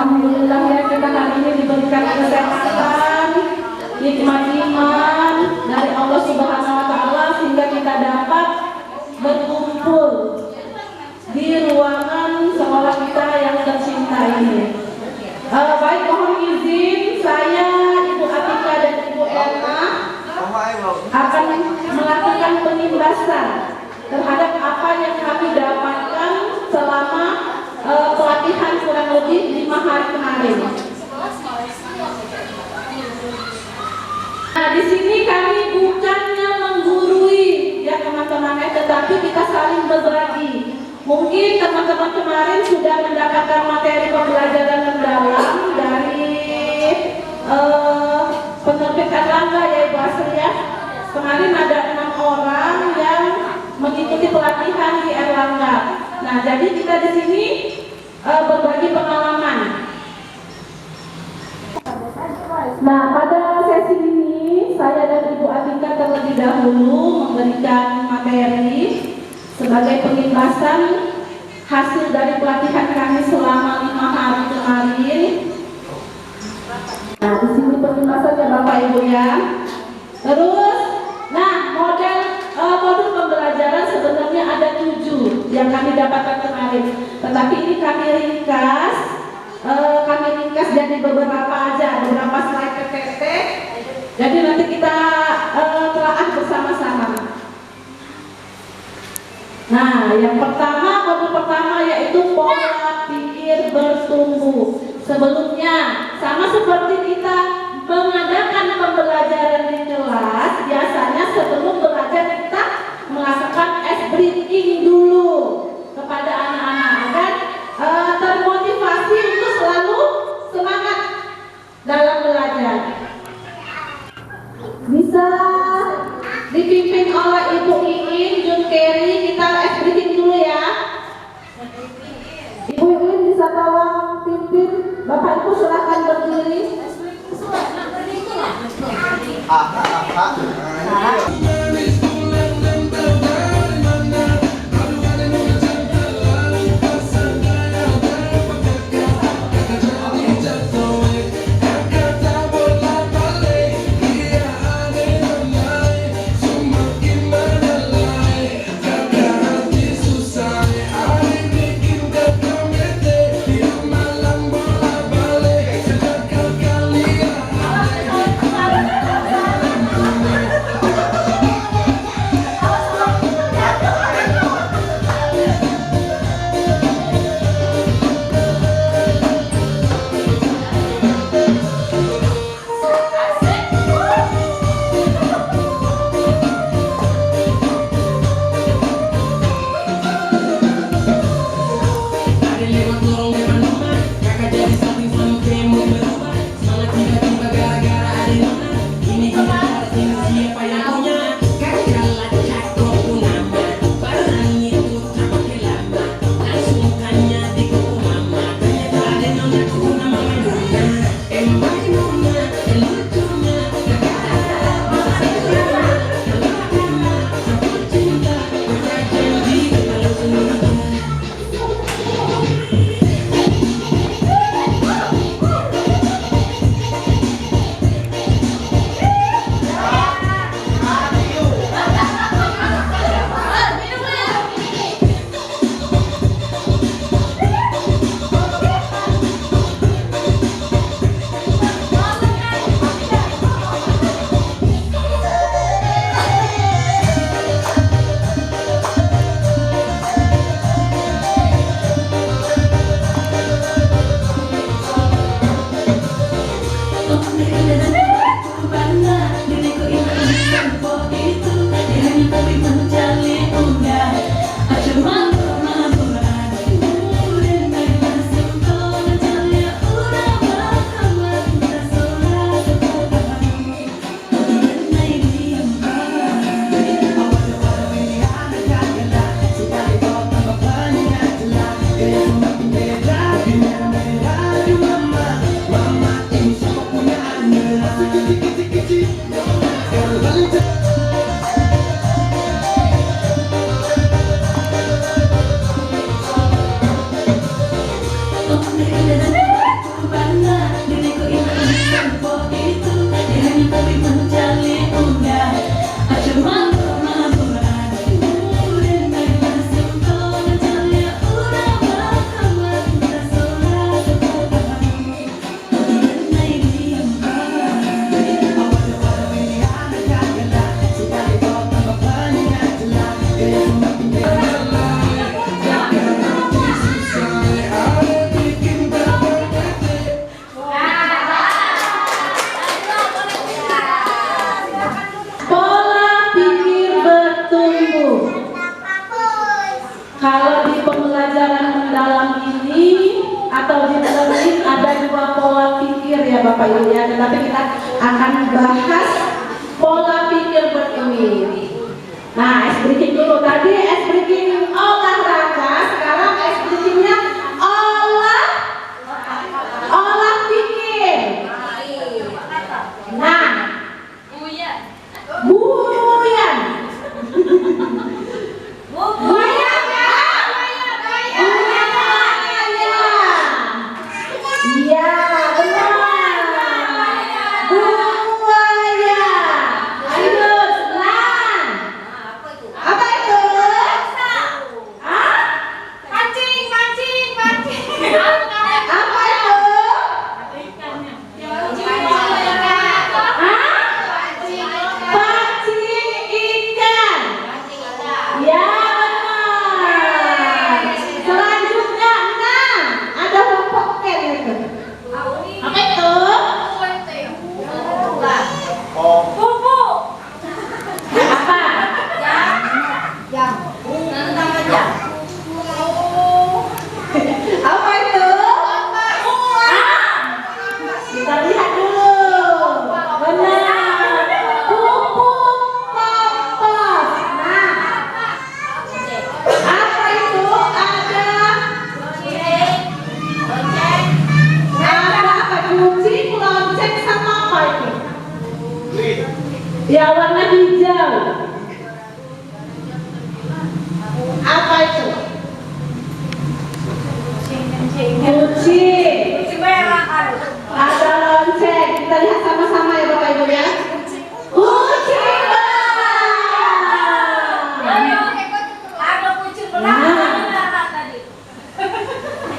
Alhamdulillah ya, kita hari ini diberikan kesehatan, nikmat iman dari Allah Subhanahu wa Ta'ala, sehingga kita dapat berkumpul di ruangan sekolah kita yang tercinta ini. Baik, mohon izin saya, Ibu Atika dan Ibu Erna akan melakukan penimbasan terhadap apa yang kami dapatkan selama pelatihan kurang lebih 5 hari kemarin. Nah, di sini kami bukannya menggurui ya teman-teman, tetapi kita saling berbagi. Mungkin teman-teman kemarin sudah mendapatkan materi pembelajaran mendalam dari penerbit Erlangga ya Ibu Asri ya. Kemarin ada 6 orang yang mengikuti pelatihan di Erlangga. Nah, jadi kita di sini berbagi pengalaman. Nah, pada sesi ini saya dan Ibu Atika terlebih dahulu memberikan materi sebagai penimbasan hasil dari pelatihan kami selama 5 hari kemarin. Nah, di sini penimbasannya Bapak Ibu ya. Terus, nah modul pembelajaran sebenarnya ada 7 yang kami dapatkan kemarin. Tetapi ini kami ringkas jadi beberapa aja, beberapa slide PPT. Jadi nanti kita telaah bersama-sama. Nah, yang pertama, modul pertama yaitu pola pikir bertumbuh. Sebelumnya, sama seperti kita mengadakan pembelajaran di kelas, biasanya sebelum belajar kita melakukan ice breathing dulu kepada anak-anak agar termotivasi untuk selalu semangat dalam belajar. Bisa dipimpin oleh Ibu Iin, Jun Kerry, kita ice breathing dulu ya. Bapak Ibu ya, tetapi kita akan bahas pola pikir berpemilih. Nah, ice breaking dulu. Tadi ice breaking olahraga, sekarang ice breakingnya olah pikir. Nah, buyan. Buyan ya? Iya, benar. Buaya. Ayo, senang. Apa itu? Hah? Mancing. Apa itu? Pancing ikan. Ya, benar. Selanjutnya 6. Ada pokoknya itu. Apa itu? Bubu. Apa? Apa itu? Kita lihat dulu. Benar. Pupuk kompos. Nah, apa itu? Ada apa? Kucing, lonceng, sama apa itu? Ya, warna hijau. Apa itu? Kucing. Ada lonceng. Kita lihat sama-sama ya Bapak Ibu ya. Kucing.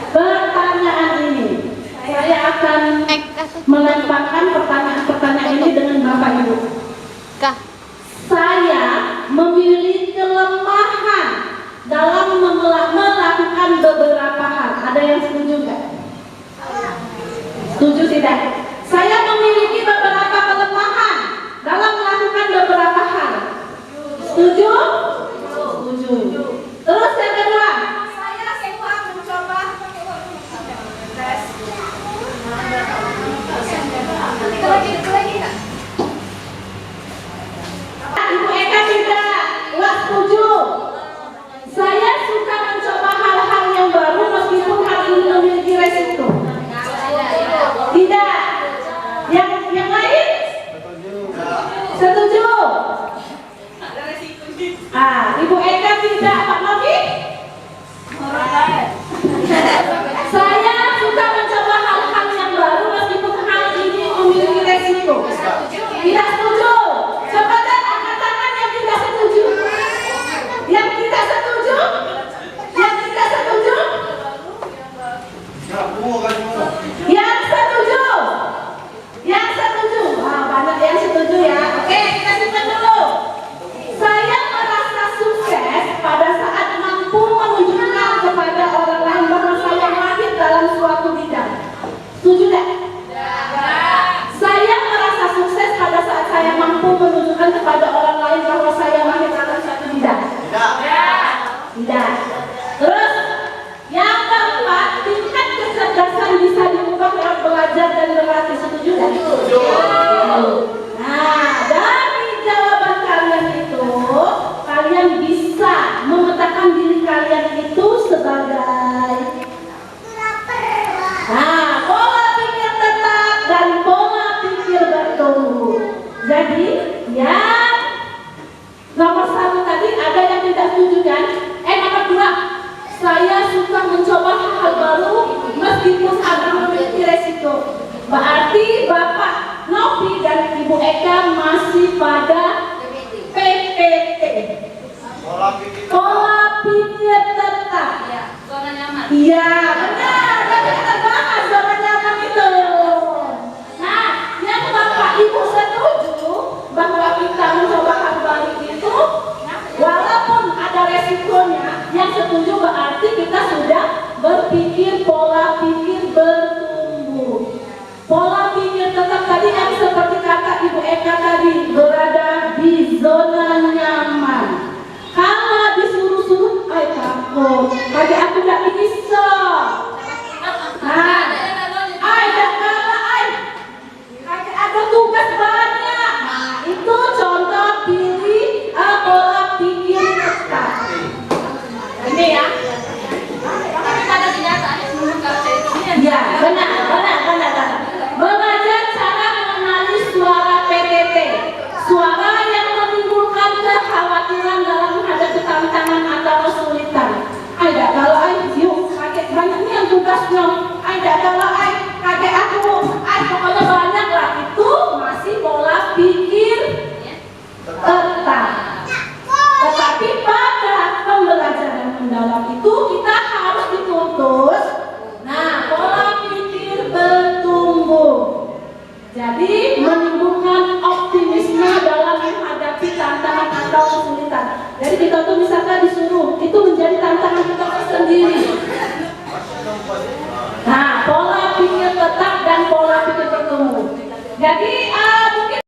Pertanyaan ini saya akan melemparkan pertanyaan ini dengan Bapak Ibu. Saya memiliki kelemahan dalam melakukan beberapa hal. Ada yang setuju nggak? Setuju tidak? Saya memiliki beberapa kelemahan dalam melakukan beberapa hal. Setuju? Setuju. Terus yang kedua, Saya semua mencoba tes. Lagi. Ibu Eka tidak. Nggak setuju. Saya suka mencoba hal-hal yang baru meskipun hal ini memiliki resiko. Tidak. Yang lain? Setuju. Ibu Eka tidak. Pak Novi? Saya suka mencoba hal-hal yang baru meskipun hal ini memiliki resiko. Tidak setuju. Coba dan angkat tangan yang tidak setuju. Yang tidak setuju? Yang tidak setuju? Yang setuju? Yang setuju? Banyak yang setuju ya. Oke, kita simpan dulu. Saya merasa sukses pada saat mampu menunjukkan kepada orang lain bahwa saya mahir dalam suatu bidang. Setuju tidak? Saya merasa sukses pada saat saya mampu menunjukkan kepada orang lain bahwa saya mahir dalam suatu bidang. Tidak. Terus yang keempat, tingkat kecerdasan bisa diubah lewat belajar dan berlatih. Setuju tidak? Setuju. Nah, dari jawaban kalian itu, kalian bisa memetakan diri kalian itu sebagai pola pikir tetap dan pola pikir bertumbuh. Jadi, yang nomor 1 tadi ada yang tidak setuju kan? Nomor 2, saya suka mencoba hal baru meskipun agak memiliki resiko. Berarti Bapak Novi dan Ibu Eka masih pada PPT. Pola pikir tetap. Zona nyaman. Iya, benar. Tapi kita bahas zona nyaman itu. Nah, yang Bapak Ibu setuju bahwa kita mencoba hal baru itu, walaupun ada resikonya, yang setuju berarti kita sudah berpikir pola pikir bertumbuh. Pola pikir tetap tadi yang seperti kata Ibu Eka tadi, berada di zona nyaman. Kalau disuruh-suruh, takut. Tadi aku gak bisa. Nah, Jadi mungkin,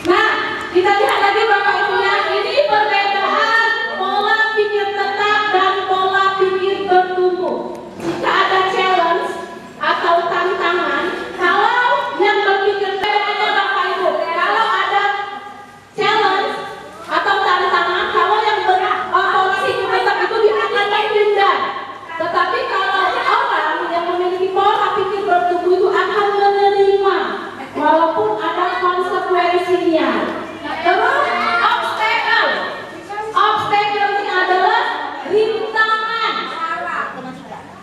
nah kita lihat lagi Bapak Ibu ya, ini perbedaan pola pikir tetap dan pola pikir bertumbuh. Jika ada challenge atau tantangan, kalau yang berpikir bedanya Bapak Ibu, kalau ada challenge atau tantangan, kalau yang pola pikir tetap itu dia akan menghindar. Tetapi kalau orang yang memiliki pola pikir bertumbuh itu akan menerima walaupun ada konsekuensinya. Terus obstacle. Obstacle ini adalah rintangan.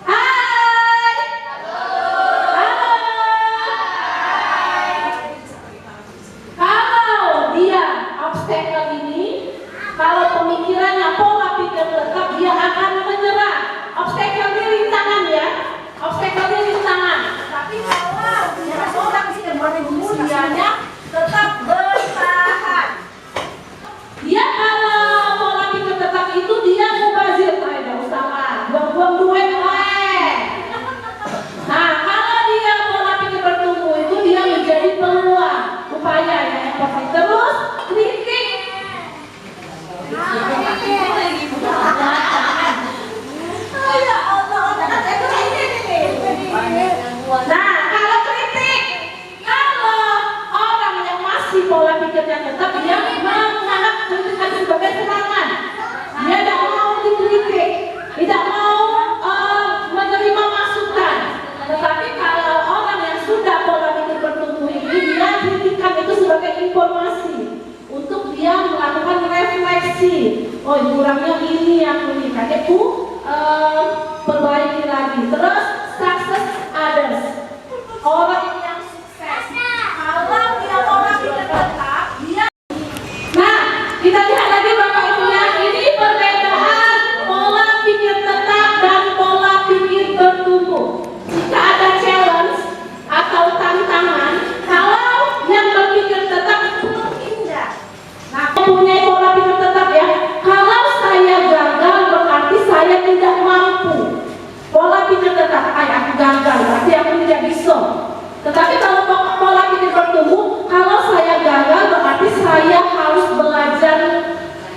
Hai. Halo. Kalau dia obstacle ini, kalau pemikirannya pola pikir tetap, dia akan menyerah. Obstacle ini rintangan ya. Obstacle ini rintangan. Tapi kalau orang kemudiannya tetap bertahan. Dia kalau pola pikir tetap itu dia mubazir, tidak usah lah, buang-buang duit lah. Nah, kalau dia pola pikir bertumbuh itu dia menjadi peluang, upaya ya yang penting. Terus kritik. Nah, kalau kritik, kalau orang yang masih pola pikirnya tetap, dia menganggap kritikan sebagai serangan. Dia tidak mau dikritik, tidak mau menerima masukan. Tetapi kalau orang yang sudah pola pikir bertumbuh ini, dia kritikan itu sebagai informasi untuk dia melakukan refleksi. Oh, kurangnya ini yang ini, kakekku perbaiki lagi. Terus success others. Orang yang sukses, kalau dia pola pikir tetap, dia. Nah, kita lihat lagi Bapak Ibu ya, ini perbedaan pola pikir tetap dan pola pikir bertumbuh. Jika ada challenge atau tantangan, kalau yang berpikir tetap itu menghindar. Nah, mempunyai pola pikir tetap ya, kalau saya gagal berarti saya tidak mampu. Pola pikir tetap, aku gagal, berarti aku tidak bisa. Tetapi kalau pola pikir bertumbuh, kalau saya gagal berarti saya harus belajar,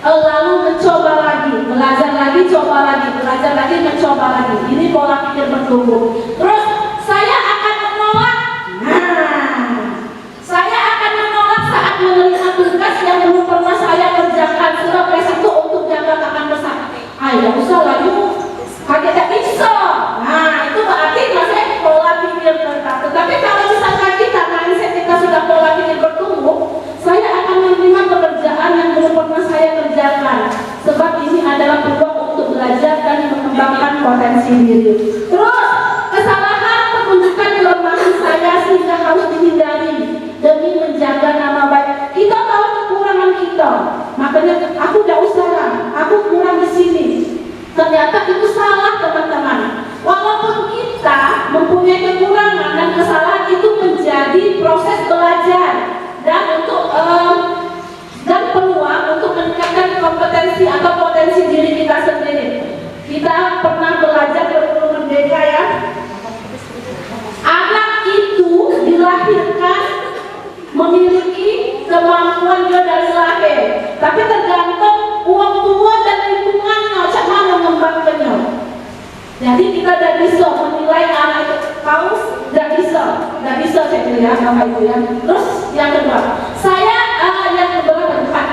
lalu mencoba lagi, belajar lagi, coba lagi, belajar lagi, mencoba lagi. Ini pola pikir bertumbuh. Terus saya akan menolak. Nah, saya akan menolak saat menerima tugas yang belum pernah saya kerjakan. Sebab resiko untuk jangka akan besar. Ayo, usah lagi. Kakek tak bisa. Nah, itu berarti maksudnya pola pikir tetap. Tetapi kalau misalkan kita sudah pola pikir bertumbuh, saya akan menerima pekerjaan yang belum pernah saya kerjakan. Sebab ini adalah peluang untuk belajar dan mengembangkan potensi diri. Terus, kesalahan menunjukkan kelemahan saya sehingga harus dihindari demi menjaga nama baik. Kita tahu kekurangan kita, makanya aku tidak usah lah, aku kurang di sini. Ternyata itu salah teman-teman. Walaupun kita mempunyai kekurangan dan kesalahan, itu menjadi proses belajar dan untuk dan peluang untuk meningkatkan kompetensi atau potensi diri kita sendiri. Kita pernah belajar berburu merdeka ya. Anak itu dilahirkan memiliki kemampuan dia dari lahir, tapi tergantung uang tua dan lingkungannya cara mengembangkannya. Jadi kita tidak bisa menilai anak itu paus, tidak bisa saya bilang Bapak Ibu ya. Terus yang kedua, saya yang keempat,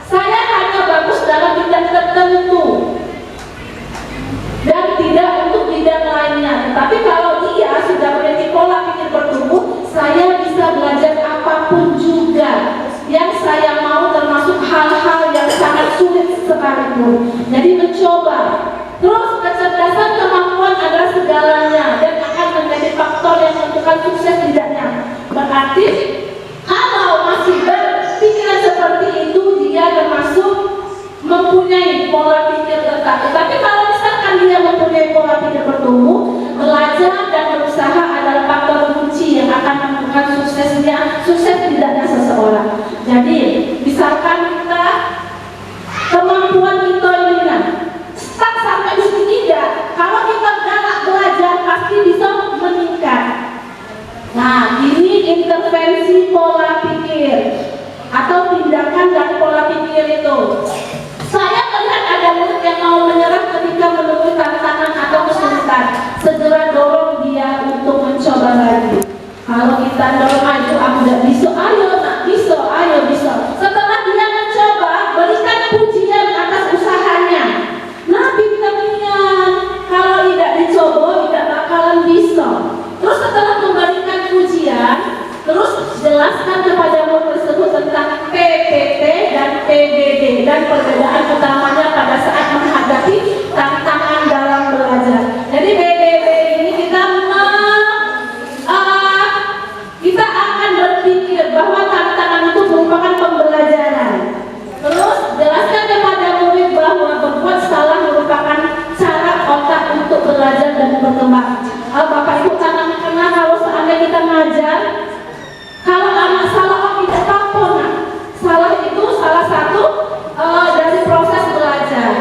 saya hanya bagus dalam bidang tertentu dan tidak untuk bidang lainnya. Tapi kalau dia sudah memiliki pola pikir bertumbuh, saya bisa belajar apapun juga yang saya mau, termasuk hal-hal yang sangat sulit sekalipun. Jadi mencoba. Terus kecerdasan kemampuan adalah segalanya dan akan menjadi faktor yang menentukan sukses tidaknya. Berarti kalau masih berpikiran seperti itu, dia termasuk mempunyai pola pikir tetap. Tetapi kalau misalkan dia mempunyai pola pikir bertumbuh, belajar dan berusaha adalah faktor kunci yang akan menentukan sukses tidaknya seseorang. Jadi misalkan kita kemampuan kita ini stuck sampai di sini tidak. Kalau kita galak belajar pasti bisa meningkat. Nah, ini intervensi berkembang. Bapak Ibu, karena kalau seandainya kita ngajar, kalau anak salah kita apa? Salah itu salah satu dari proses belajar.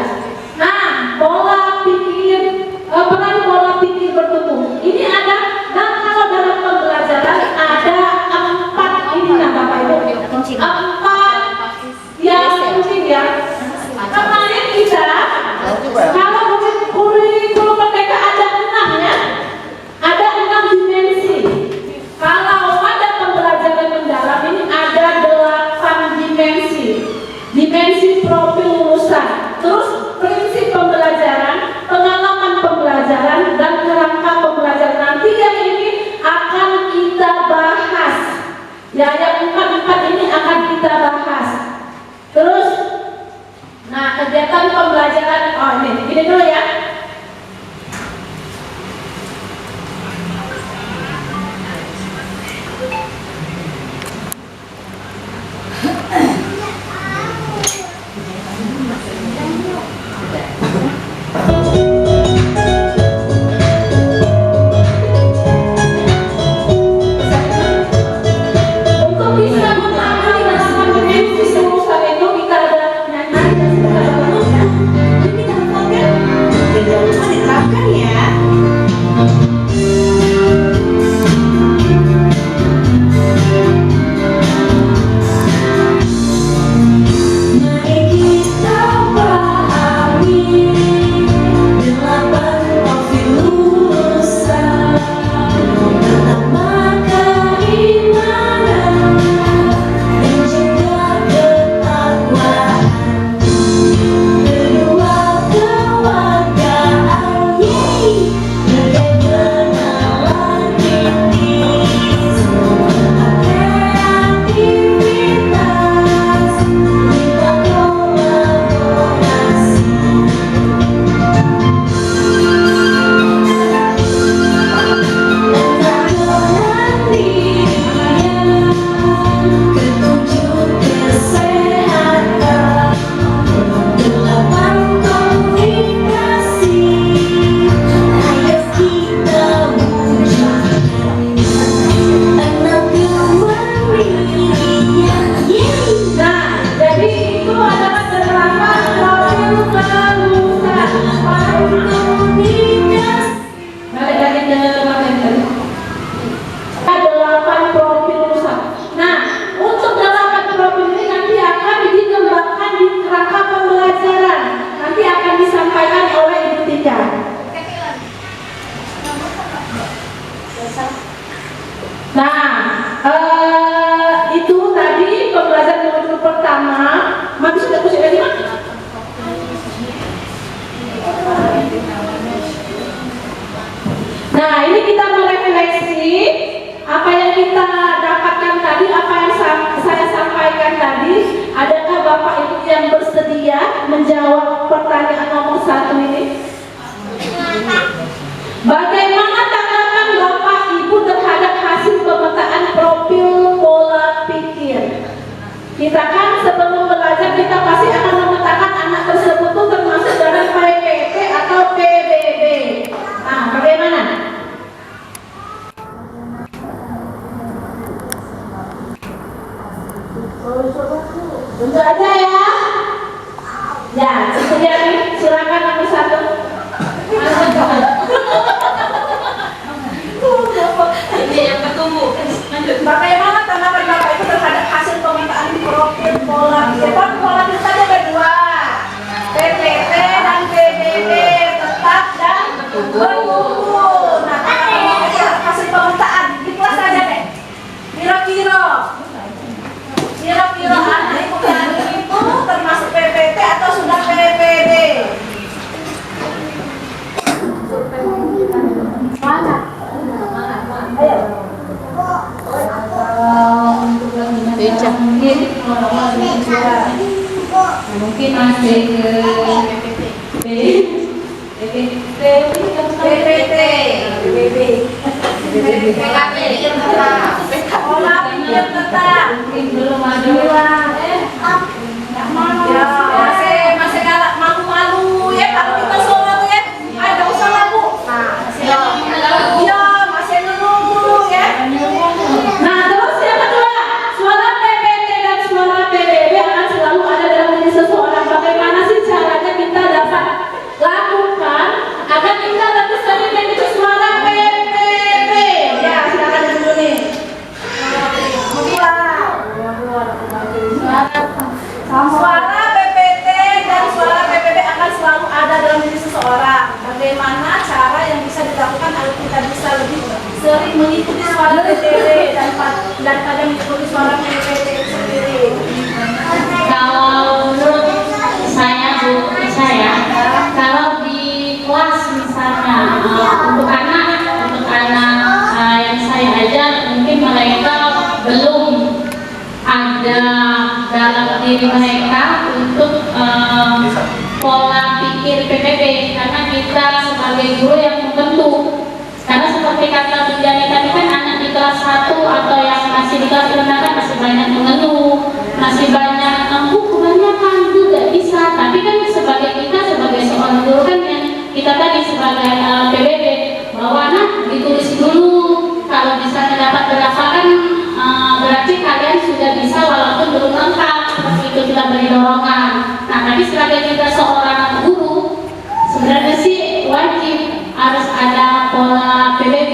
Nah, pola pikir, peran pola pikir bertumbuh. Ini ada, dan kalau dalam pembelajaran ada 4 ini, nah Bapak Ibu, 4 yang penting ya. Kemarin kita, kalau mungkin kurikulum merdeka ada 6 ya, ada 6 dimensi. Kalau ada pembelajaran mendalam ini ada 8 dimensi. Dimensi profil lulusan, terus prinsip pembelajaran, pengalaman pembelajaran, dan kerangka pembelajaran. Nanti yang ini akan kita bahas. Ya, yang 4 ini akan kita bahas. Terus, nah kegiatan pembelajaran, oh ini dulu ya. Untuk bisa memahami dalam dimensi lulusan itu kita ada nyanyi dan Ini kita diterapkan ya. Itu tadi pembelajaran modul pertama. Mati sudah kusik lagi mak? Nah, ini kita merefleksi apa yang kita dapatkan tadi, apa yang saya sampaikan tadi. Adakah Bapak Ibu yang bersedia menjawab pertanyaan nomor 1 ini? Bagaimana tanggapan Bapak Ibu terhadap hasil pemetaan profil pola pikir? Kita kan sebelum belajar kita pasti akan memetakan anak tersebut itu termasuk dalam PPP atau PBB. Nah, bagaimana? Tentu aja ya. Ya, sesudah nih, silakan nomor 1. Ini yang bertumbuh. Lanjut. Bagaimana tanggapan Bapak Ibu terhadap hasil pemetaan profil pola pikir? Pola pikir tadi ada 2, PPP dan PBB, tetap dan bertumbuh. Nah, hasil pemetaan di kelas aja deh. Kira-kira anak ibu yang itu termasuk PPP atau sudah PPB? Mana? Ayo. Untuk mungkin masih ke mungkin belum ada masih galak malu-malu ya kalau kita sholat ya. Ada usah lagu. Nah, mengikuti suara PTW daripada mengikuti suara PPT sendiri. Kalau menurut saya, Bu, kalau di kelas misalnya untuk anak yang saya ajar, mungkin mereka belum ada dalam diri mereka untuk pola pikir PPP, karena kita sebagai guru yang membentuk. Karena seperti kata Bu Jani tadi kan, anak di kelas 1 atau yang masih di kelas rendah kan masih banyak mengeluh, masih banyak kebanyakan juga bisa. Tapi kan kita sebagai seorang guru kan, yang kita tadi sebagai PBB, bahwa anak ditulis dulu, kalau bisa dapat berapa kan berarti kalian sudah bisa walaupun belum lengkap. Seperti itu kita beri dorongan. Nah, tapi sebagai kita seorang guru, sebenarnya sih wajib harus ada pola PBB,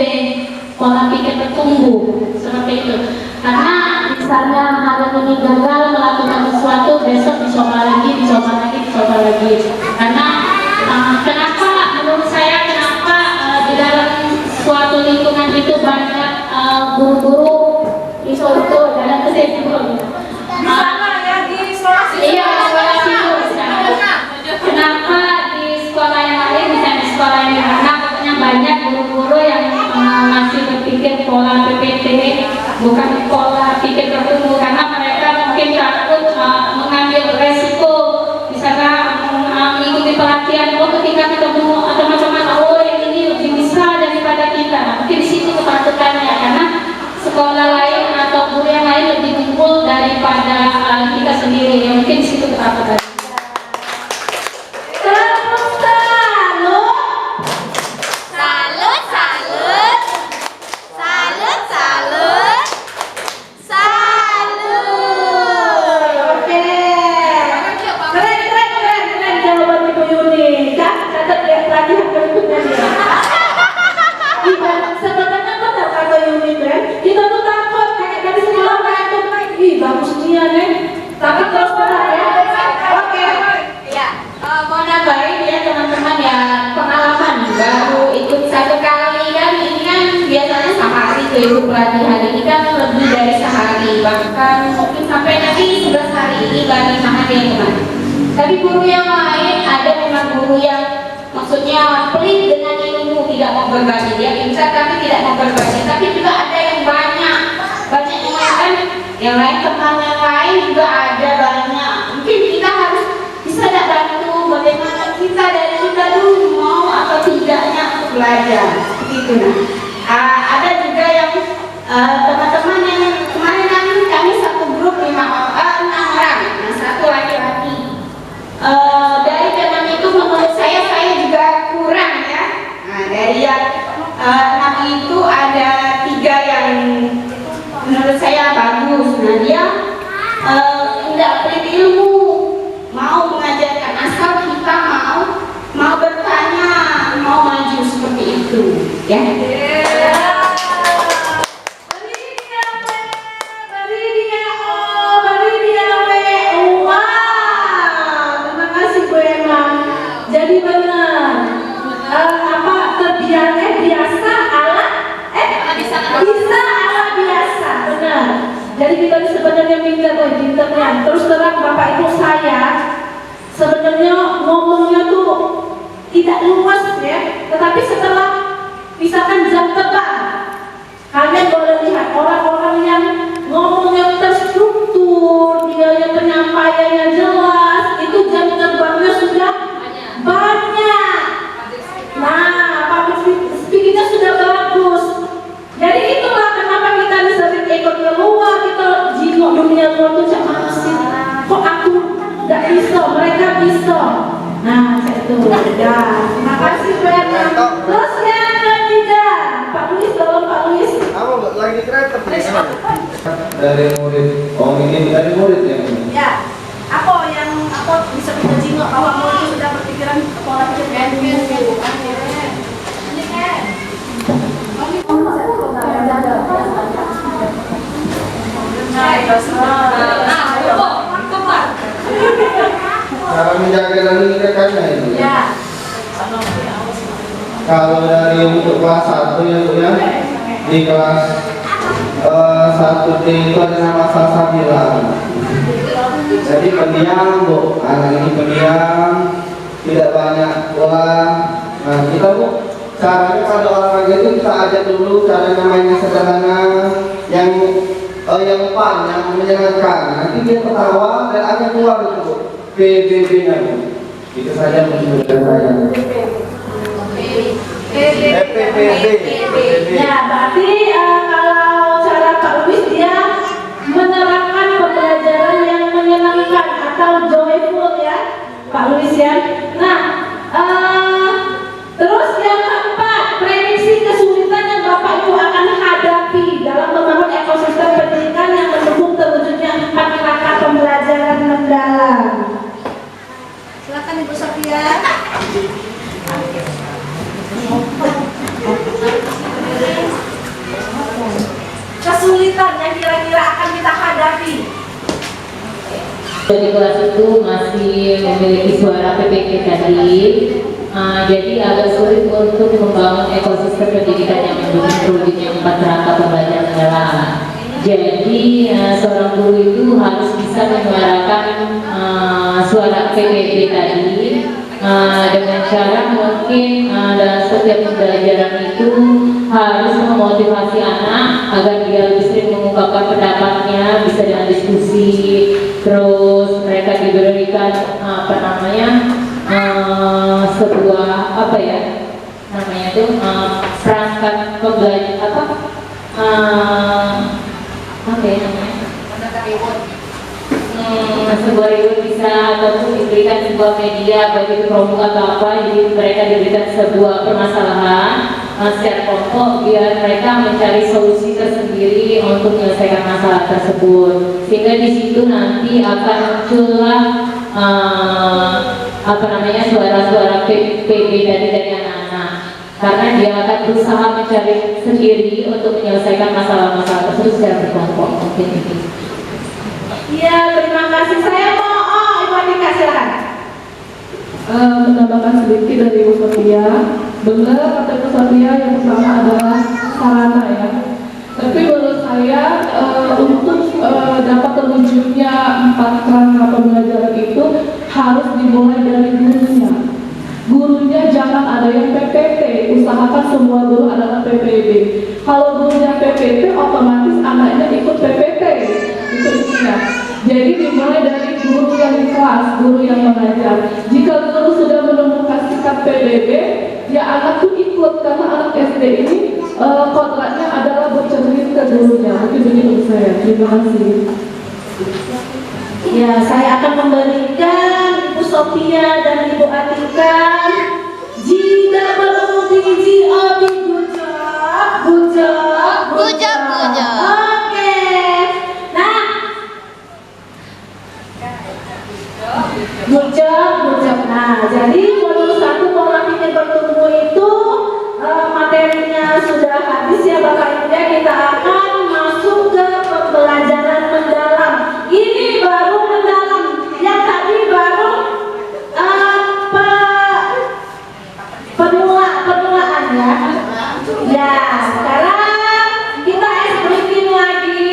pola pikir bertumbuh seperti itu. Karena misalnya hari ini gagal melakukan sesuatu, besok dicoba lagi. Karena kenapa menurut saya di dalam suatu lingkungan itu banyak guru-guru itu dalam kesimpulan. Iya, sekolah situ. Kenapa di sekolah yang lain, misalnya sekolah yang mana, pokoknya banyak guru-guru yang masih berpikir pola PPT, bukan pola pikir bertumbuh, karena mereka mungkin takut mengambil resiko, misalnya mengikuti pelatihan, ketika ketemu teman-teman, yang ini lebih bisa daripada kita. Nah, mungkin di situ ketakutannya, karena sekolah lain atau guru yang lain lebih unggul daripada kita sendiri. Ya, mungkin di situ ketakutan. Untuk pelatihan ini kan lebih dari sehari, bahkan mungkin sampai nanti 11 hari ini baru 5 hari yang kemarin. Tapi guru yang lain ada memang guru yang maksudnya pelit dengan ilmu, tidak mau berbagi. Dia pintar tapi tidak mau berbagi. Tapi juga ada yang banyak yang lain, teman yang lain juga ada banyak. Mungkin kita harus bisa bantu bagaimana kita dari kita dulu mau atau tidaknya untuk belajar. Begitu nah. Ada juga yang teman-teman yang kemarin kami satu grup 6 orang, nah, satu laki-laki. Dari teman itu menurut saya juga kurang ya. Nah, dari yang 6 itu ada 3 yang menurut saya bagus. Nah, dia tidak pelit ilmu, mau mengajarkan asal kita mau bertanya, mau maju seperti itu ya. Jadi benar biasa ala biasa, benar. Jadi kita sebenarnya pinternya. Terus terang Bapak Ibu, saya sebenarnya ngomongnya tuh tidak luas ya, tetapi setelah misalkan jam terbang, kalian boleh lihat orang-orang yang ngomongnya terstruktur, dia yang penyampaiannya jelas, itu jam terbangnya sudah banyak. Nah, public speakingnya sudah bagus. Jadi itulah kenapa kita sering ikut keluar, kita jingok dunia luar tuh mana sih? Kok aku nggak bisa, mereka bisa. Nah, itu ya. Terima kasih banyak. Terus yang ketiga, Pak Luis, tolong Pak Luis. Kamu lagi di kereta dari murid. Oh, ini dari murid yang ini. Ya. Aku bisa kita jingok bahwa murid sudah berpikiran pola pikir yang dulu. Cara menjaga logikanya itu ya. Kalau dari untuk kelas 1 ya Bu ya, di kelas 1D itu ada nama Salsabila. Jadi pendiam Bu, anak ini pendiam, tidak banyak bola. Nah kita Bu, caranya pada olahraga itu kita ajak dulu cara namanya sederhana, yang fun, yang menyenangkan. Nanti dia ketawa dan akan keluar itu Bu, PBB-nya Bu. Itu saja Bu saya. Ya, berarti kalau cara Pak Luis dia menerapkan pembelajaran yang menyenangkan atau joyful ya, Pak Luis ya. Nah, terus yang keempat, prediksi kesulitan yang Bapak Ibu akan hadapi dalam membangun ekosistem pendidikan yang mendukung terwujudnya 4 langkah pembelajaran mendalam. Silakan Ibu Sofia. Kesulitan yang kira-kira akan kita hadapi. Di kelas itu masih memiliki suara PPK tadi, jadi agak sulit untuk membangun ekosistem pendidikan yang mendukung terwujudnya 4 rangka pembelajaran mendalam. Jadi seorang guru itu harus bisa menyuarakan suara PPK tadi dengan cara mungkin dalam setiap pembelajaran itu harus memotivasi anak agar dia lebih sering mengungkapkan pendapatnya, bisa dengan diskusi, terus mereka diberikan sebuah perangkat pembelajaran sebuah reward bisa ataupun diberikan sebuah media baik itu Chromebook atau apa, jadi mereka diberikan sebuah permasalahan secara kelompok biar mereka mencari solusi tersendiri untuk menyelesaikan masalah tersebut, sehingga di situ nanti akan muncullah suara-suara PB dari anak-anak, karena dia akan berusaha mencari sendiri untuk menyelesaikan masalah-masalah tersebut secara berkelompok. Mungkin itu. Iya, terima kasih. Saya mau Ibu Atika, silakan. Menambahkan sedikit dari Ibu Sofia. Benar kata Ibu Sofia, yang pertama adalah sarana ya. Tapi menurut saya untuk dapat terwujudnya 4 rangka pembelajaran itu harus dimulai dari gurunya. Gurunya jangan ada yang PPP, usahakan semua guru adalah PPB. Kalau gurunya PPP, otomatis anaknya ikut PPP. Itu intinya. Jadi dimulai dari guru yang di kelas, guru yang mengajar. Jika guru sudah menemukan sikap PBB, ya anak tuh ikut, karena anak SD ini kodratnya adalah bercermin ke gurunya. Mungkin begitu saya. Terima kasih. Ya, saya akan memberikan Ibu Sofia dan Ibu Atika. Jika perlu diuji obi bujak. Oke. Nah, bujak. Nah, jadi modul 1 pola pikir bertumbuh itu materinya sudah habis ya Bapak Ibu ya. Kita akan masuk ke pembelajaran mendalam. Ini baru mendalam, yang tadi baru permulaan ya. Ya, sekarang kita explain lagi.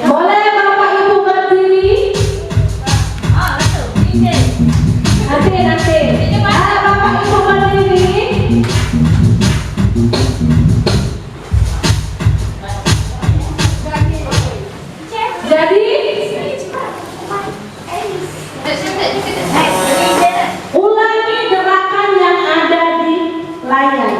Boleh Bapak Ibu berdiri? Nanti. Bapak Ibu berdiri. Jadi ulangi gerakan yang ada di layar.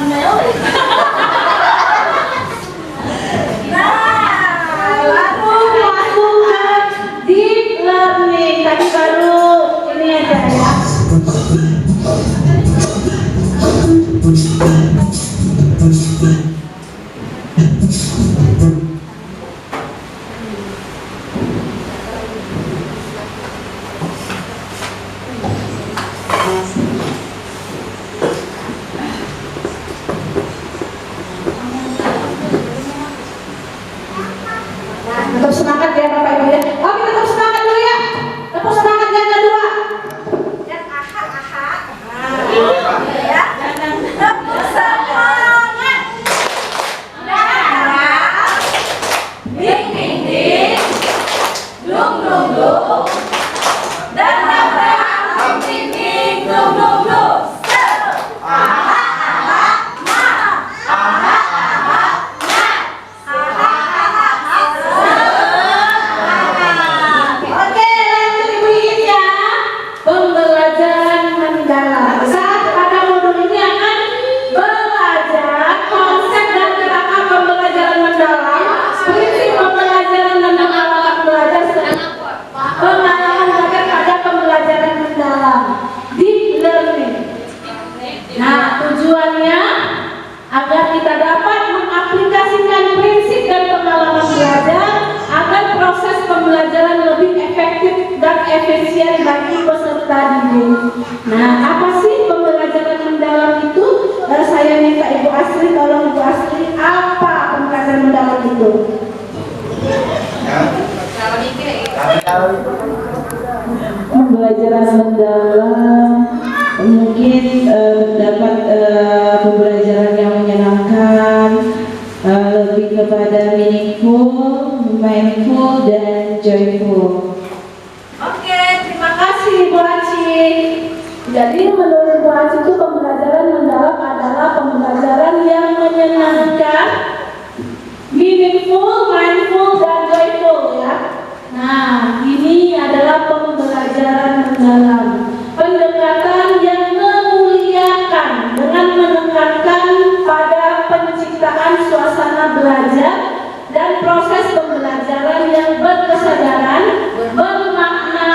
Lalu masuk ke deep learning. Tadi baru ini aja ya. Tetap semangat ya Bapak Ibu ya. Oke, tetap semangat dulu ya. Tetap semangat yang kedua. Dan aha. Ya. Tetap semangat. Ding ding ding. Dung dung dung. Dan ding ding ding. Dung dung dung. Oke, lanjut Ibu ya. Pembelajaran mendalam. Saat pada modul ini akan belajar konsep dan kerangka pembelajaran mendalam, prinsip pembelajaran tentang alat belajar, pengalaman belajar pada pembelajaran mendalam, deep learning. Nah, tujuannya agar kita dapat mengaplikasikan prinsip dan pengalaman belajar agar proses pembelajaran lebih efektif dan efisien bagi peserta didik. Nah, apa sih pembelajaran mendalam itu? Saya minta Ibu Asri, tolong Ibu Asri, apa pembelajaran mendalam itu? Pembelajaran mendalam mungkin dapat pembelajaran yang menyenangkan, lebih kepada meaningful, mindful, dan joyful. Oke, terima kasih Ibu Aci. Jadi menurut Ibu Aci itu pembelajaran mendalam adalah pembelajaran yang menyenangkan, meaningful, mindful, dan joyful ya. Nah, ini adalah pembelajaran mendalam. Pendekatan yang memuliakan dengan menekankan pada penciptaan suasana belajar dan proses pembelajaran yang berkesadaran, bermakna,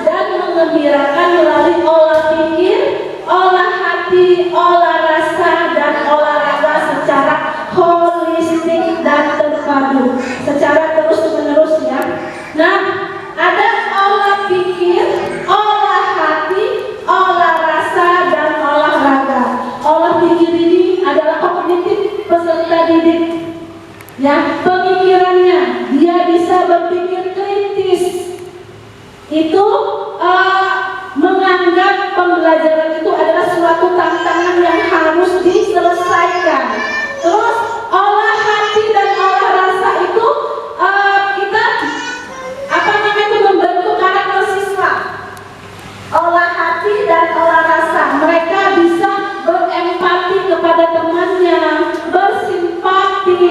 dan mengembirakan melalui olah pikir, olah hati, olah rasa, dan olahraga secara holistik dan terpadu, secara terus-menerus ya. Nah, ada olah pikir, olah hati, olah rasa, dan olahraga. Olah pikir ini adalah kognitif peserta didik. Ya, pemikirannya, dia bisa berpikir kritis. Itu menganggap pembelajaran itu adalah suatu tantangan yang harus diselesaikan. Terus olah hati dan olah rasa itu kita membentuk karakter siswa. Olah hati dan olah rasa, mereka bisa berempati kepada temannya, bersimpati,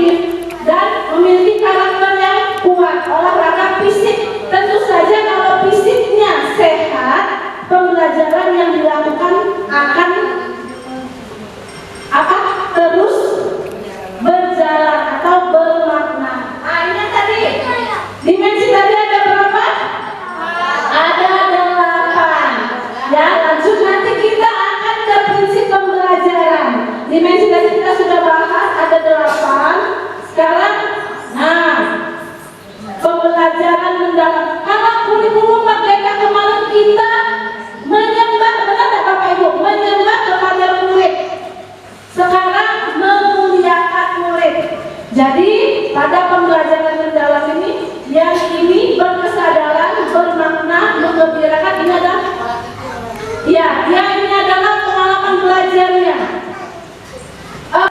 dan memiliki karakter yang kuat. Olahraga fisik, tentu saja kalau fisiknya sehat, pembelajaran yang dilakukan akan terus berjalan atau bermakna. Ini tadi dimensi tadi ada berapa? Ada 8. Ya, lanjut nanti kita akan ke prinsip pembelajaran. Dimensi tadi kita sudah bahas ada 8. Sekarang, pembelajaran mendalam. Kalau kurikulum Merdeka kemarin kita menyembah, benar tak Bapak Ibu? Menyembah kepada murid. Sekarang memuliakan murid. Jadi pada pembelajaran mendalam ini, yang ini berkesadaran, bermakna, menggembirakan, ini adalah ini adalah pengalaman belajarnya.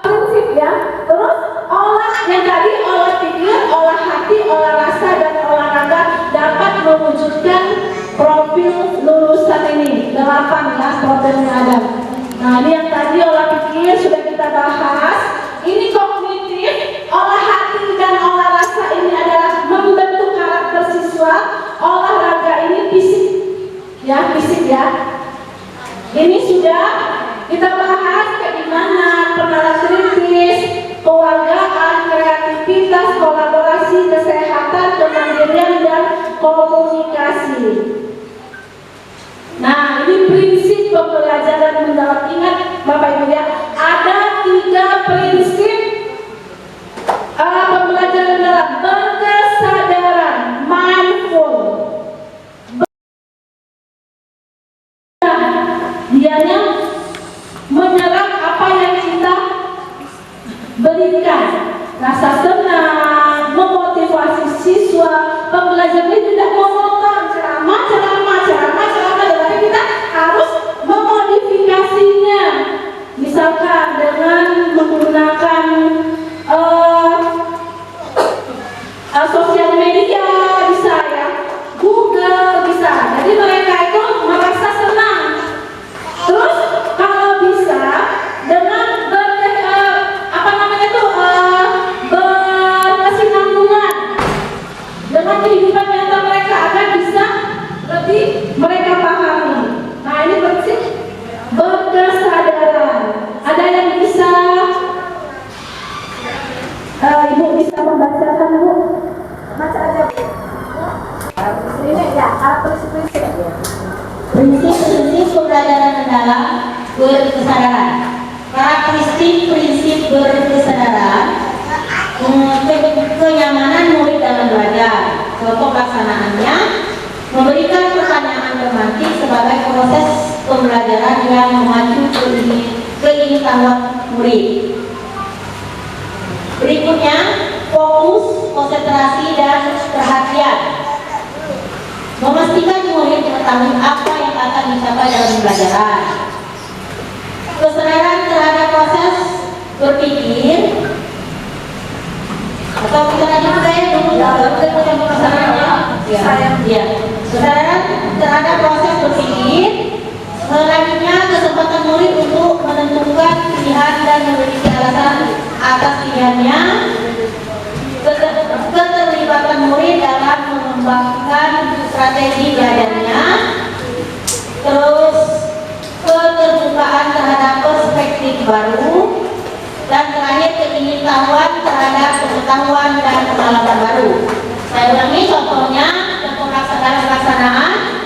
Prinsip ya. Terus olah yang tadi, olah pikir, olah hati, olah rasa, dan olahraga dapat mewujudkan profil lulusan ini. 8 ya profilnya ada. Nah, ini yang tadi olah pikir sudah kita bahas. Ini kognitif, olah hati dan olah rasa ini adalah membentuk karakter siswa. Olahraga ini fisik ya, fisik ya. Ini sudah kita bahas kayak gimana penerapan berikan rasa senang, memotivasi siswa. Pembelajaran ini tidak monoton, ceramah, tetapi kita harus memodifikasinya. Misalkan dengan menggunakan sosial media bisa ya, Google bisa. Jadi mereka itu merasa senang. Terus kalau bisa dengan berkesinambungan dengan kehidupan nyata mereka agar bisa lebih mereka pahami. Nah ini prinsip berkesadaran. Ada yang bisa Ibu bisa membacakan, Bu? Baca aja, Bu. Ini ya, prinsip-prinsip. Prinsip-prinsip pembelajaran mendalam berkesadaran. Karakteristik prinsip berkesadaran, kenyamanan murid dalam belajar. Contoh pelaksanaannya, memberikan pertanyaan tematik sebagai proses pembelajaran yang memacu keingetahuan murid. Berikutnya, fokus, konsentrasi, dan perhatian. Memastikan murid mengetahui apa yang akan dicapai dalam pembelajaran. Kesadaran terhadap proses berpikir, atau kita lanjut saya dulu yang kesadarannya. Ya. Kesadaran terhadap proses berpikir. Selanjutnya, kesempatan murid untuk menentukan pilihan dan memiliki alasan atas pilihannya. Keterlibatan murid dalam mengembangkan strategi belajarnya. Terus keterbukaan terhadap perspektif baru. Dan terakhir, keingintahuan terhadap pengetahuan dan pengalaman baru. Saya ulangi contohnya, contoh pelaksanaan.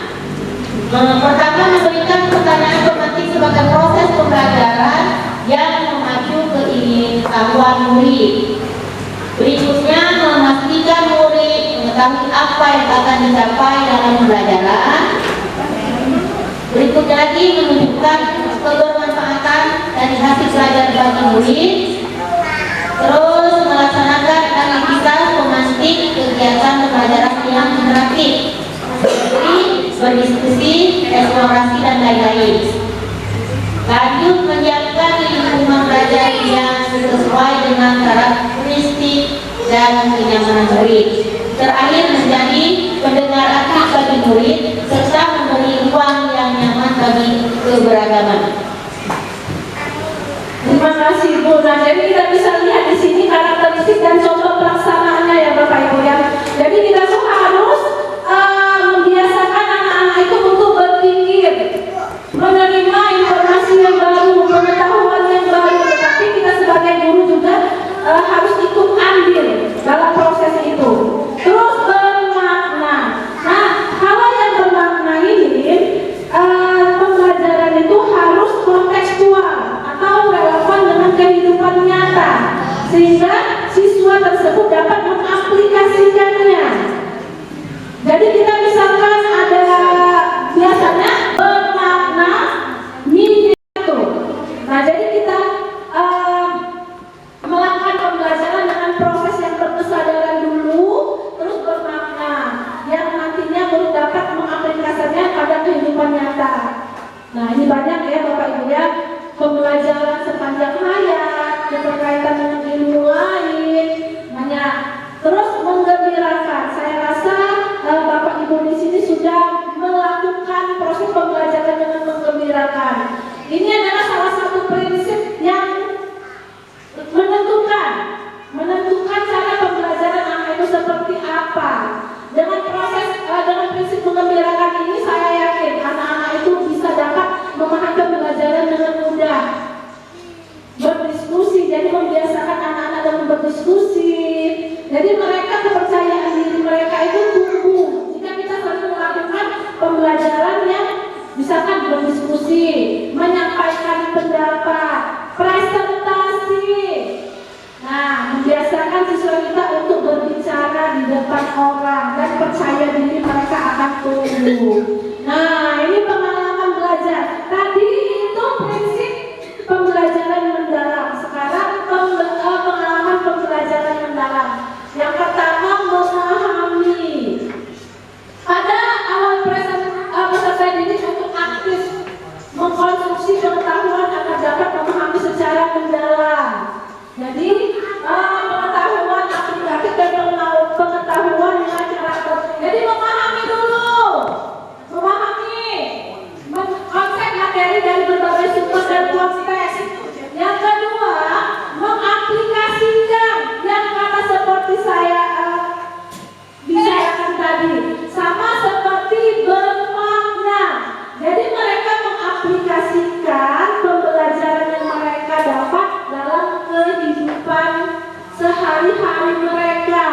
Pertama, memberikan pertanyaan tematik sebagai proses pembelajaran yang memacu keingintahuan murid. Berikutnya, memastikan murid mengetahui apa yang akan dicapai dalam pembelajaran. Berikutnya lagi, menunjukkan kebermanfaatan dari hasil belajar bagi murid. Terus, melaksanakan aktivitas pemantik kegiatan pembelajaran yang interaktif, seperti berdiskusi, eksplorasi, dan lain-lain. Lanjut, menyiapkan lingkungan belajar yang sesuai dengan karakteristik dan kenyamanan murid. Terakhir, menjadi pendengar aktif bagi murid serta memberi ruang yang nyaman bagi keberagaman. Terima kasih, Bu. Nah, jadi kita bisa lihat di sini karakteristik dan contoh pelaksanaannya ya, Bapak Ibu ya. Jadi kita tuh harus membiasakan anak-anak itu untuk berpikir, menerima informasi yang baru, pengetahuan yang baru. Tetapi kita sebagai guru juga harus ikut andil dalam proses itu. Terus bermakna. Nah, hal yang bermakna ini pembelajaran itu harus kontekstual atau relevan dengan kehidupan nyata, sehingga siswa tersebut dapat mengaplikasikannya. Jadi kita misalkan ada biasanya bermakna miniatur. Nah, jadi kita melakukan pembelajaran dengan proses yang berkesadaran dulu, terus bermakna, yang nantinya murid dapat mengaplikasikannya pada kehidupan nyata. Nah, ini banyak ya Bapak Ibu ya, pembelajaran sepanjang hayat, berkaitan dengan ilmu lain, banyak. Terus menggembirakan. Saya rasa Bapak Ibu di sini sudah melakukan proses pembelajaran dengan menggembirakan. Ini adalah salah satu prinsip yang menentukan cara pembelajaran anak itu seperti apa. Dengan prinsip menggembirakan ini, saya yakin anak-anak itu bisa dapat memahami pembelajaran dengan mudah. Berdiskusi, jadi membiasakan anak-anak dalam berdiskusi. Jadi mereka, kepercayaan diri mereka itu tumbuh jika kita sering melakukan pembelajaran yang misalkan berdiskusi, menyampaikan pendapat, presentasi. Nah, membiasakan siswa kita untuk berbicara di depan orang dan percaya diri mereka akan tumbuh. Nah, ini pengalaman belajar. Tadi itu prinsip pembelajaran mendalam. Sekarang sehari-hari mereka,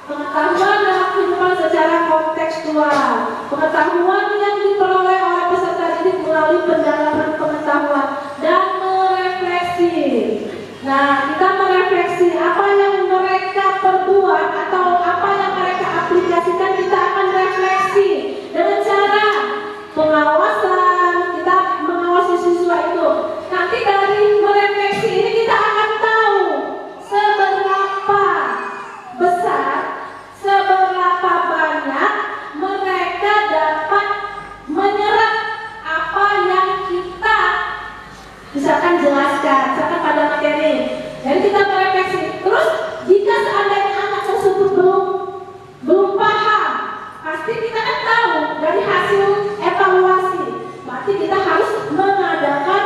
pengetahuan dalam kehidupan secara kontekstual, pengetahuan yang diperoleh oleh peserta didik melalui pendalaman pengetahuan dan merefleksi. Nah, kita merefleksi apa yang mereka perbuat atau apa yang mereka aplikasikan, kita akan refleksi dengan cara pengawasan. Kita mengawasi siswa itu. Nanti dari merefleksi ini kita akan tahu seberapa besar, seberapa banyak mereka dapat menyerap apa yang kita misalkan jelaskan, misalkan pada materi. Jadi kita merefleksi. Terus jika seandainya anak tersebut belum paham, pasti kita kan tahu dari hasil evaluasi. Berarti kita harus mengadakan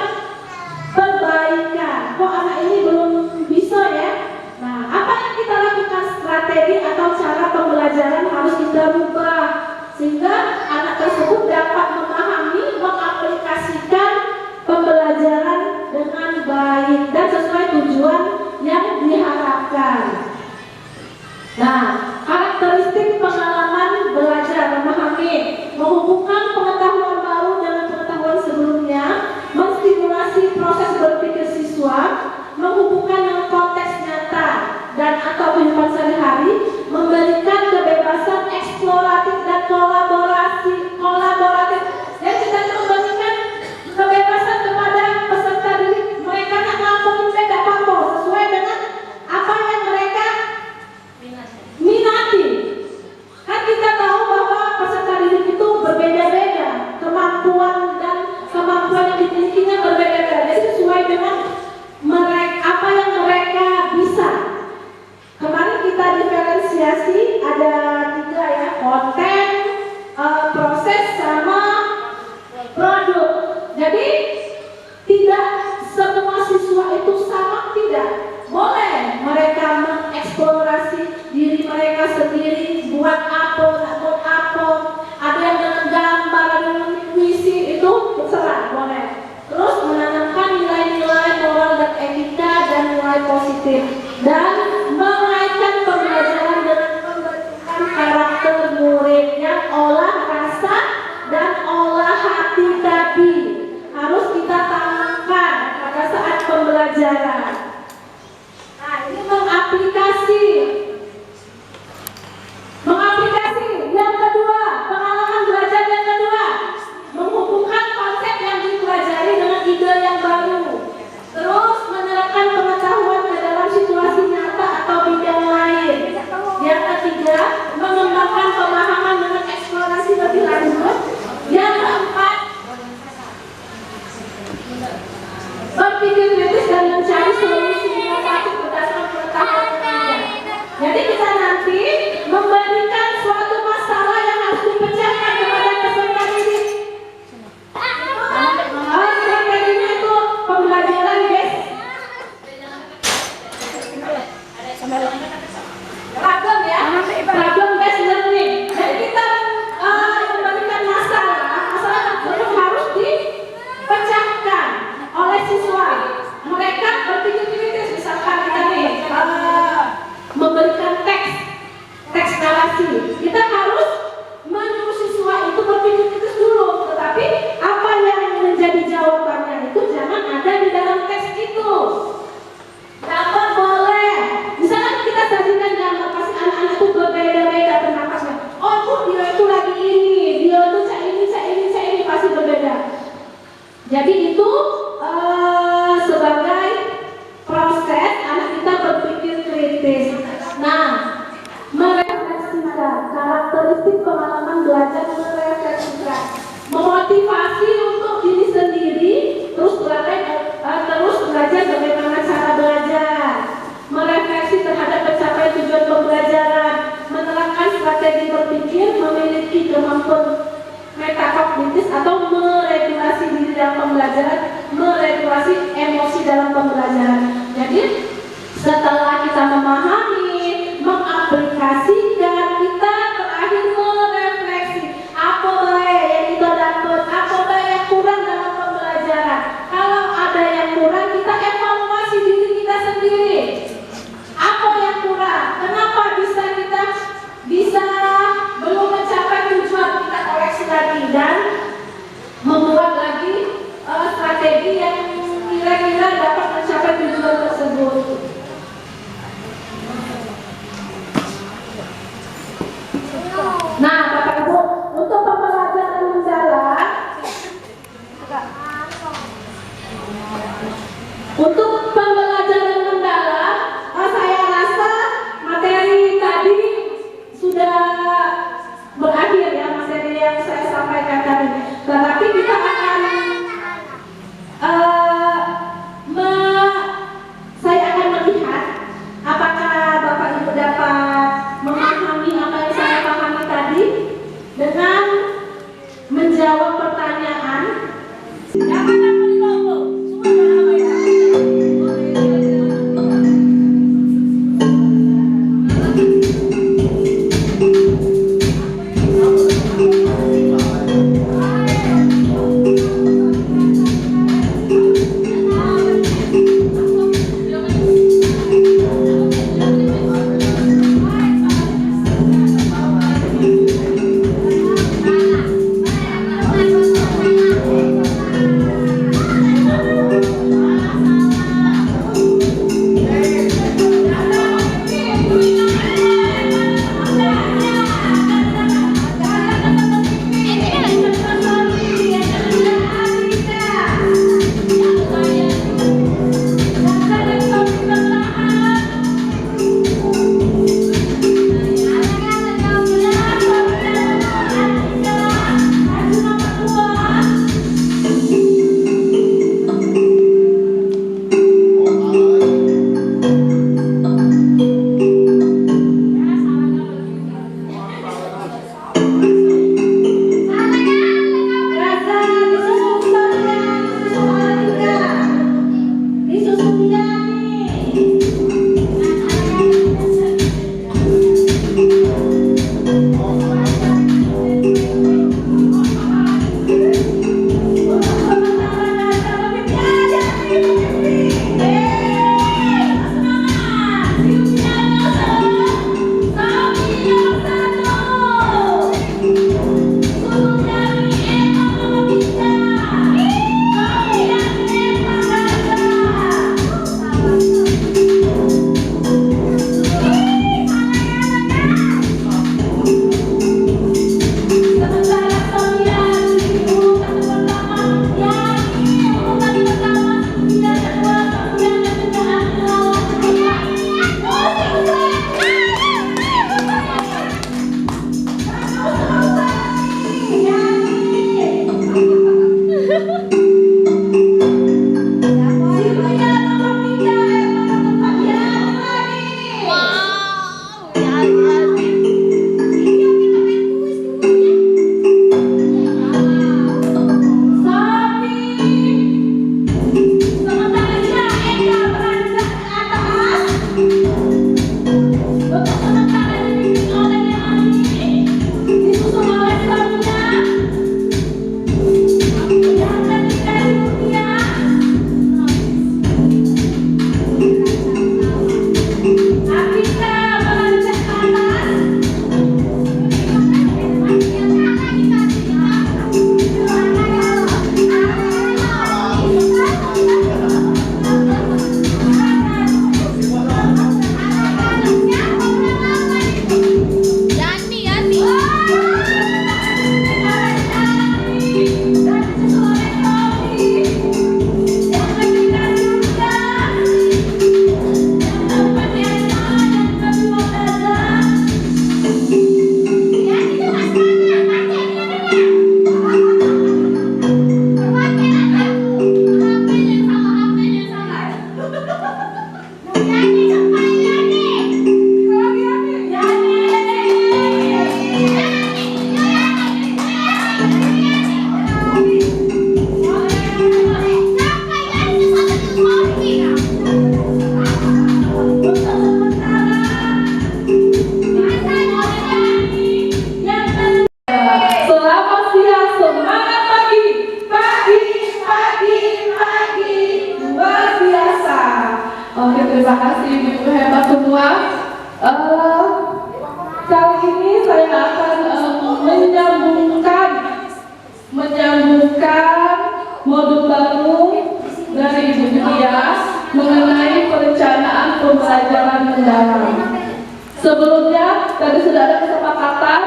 perbaikan. Kok anak ini belum bisa ya? Nah, apa yang kita lakukan, strategi atau cara pembelajaran harus kita rubah sehingga anak tersebut dapat memahami, mengaplikasikan pembelajaran dengan baik dan sesuai tujuan yang diharapkan. Nah, karakteristik pengalaman belajar memahami, menghubungkan pengetahuan baru dengan pengetahuan sebelumnya, menstimulasi proses berpikir siswa, menghubungkan dengan konteks nyata dan atau kehidupan sehari-hari, memberikan kebebasan eksploratif dan kolaboratif. Dan kita memberikan kebebasan kepada peserta didik, mereka yang ngelakuin beda apa sesuai dengan apa yang mereka minati. Kan kita tahu bahwa peserta didik itu berbeda-beda, kemampuan yang dimilikinya berbeda-beda. Jadi sesuai dengan mereka, apa yang mereka bisa. Kemarin kita diferensiasi ada 3 ya, konten, proses sama produk. Jadi tidak semua siswa itu sama, tidak. Boleh mereka mengeksplorasi diri mereka sendiri, buat apa, buat apa. Ada yang dengan gambar, ada yang dengan puisi, itu terserah, boleh. Terus menanamkan nilai-nilai moral dan etika dan nilai positif. Dan mengaitkan pembelajaran dengan pembentukan karakter murid yang olah rasa dan olah hati tadi harus kita tanamkan pada saat pembelajaran. Nah, ini mengaplikasi yang kedua, pengalaman belajar yang kedua, menghubungkan konsep yang dipelajari dengan ide yang baru, terus menerapkan pengetahuan ke dalam situasi nyata atau bidang lain. Yang ketiga, mengembangkan pemahaman dengan eksplorasi lebih lanjut. Yang keempat, berpikir kritis dan mencari solusi inovatif berdasarkan pengetahuan yang ada. Jadi kita nanti memberikan suatu masalah yang harus dipecahkan kepada peserta didik. Strateginya itu pembelajaran problem ya, problem based learning. Jadi kita memberikan masalah yang harus dipecahkan oleh siswa. Mereka berpikir kritis, misalkan kita nih memberikan teks narasi. Kita harus menyuruh siswa itu berpikir kritis dulu, tetapi apa yang menjadi jawabannya itu jangan ada di dalam teks itu. Gambar boleh, misalnya kita sajikan gambar, pasti anak-anak itu berbeda-beda pendapat. Oh bu, dia itu lagi ini, dia itu cak ini, pasti berbeda. Jadi itu sebagai proses anak kita berpikir kritis. Nah, merefleksikan karakteristik pengalaman belajar, merefleksikan, memotivasi untuk diri sendiri, terus belajar bagaimana cara belajar, merefleksi terhadap pencapaian tujuan pembelajaran, menerapkan strategi berpikir, memiliki kemampuan metakognitif atau meregulasi diri dalam pembelajaran, meregulasi emosi dalam pembelajaran. Jadi setelah kita memahami, mengaplikasikan, kita terakhir merefleksi apa baik yang kita dapat, apa baik yang kurang dalam pembelajaran. Kalau ada yang kurang, kita evaluasi diri kita sendiri. Apa yang semua, kali ini saya akan menyambungkan modul baru dari Ibu Julia mengenai perencanaan pembelajaran mendalam. Sebelumnya tadi sudah ada kesepakatan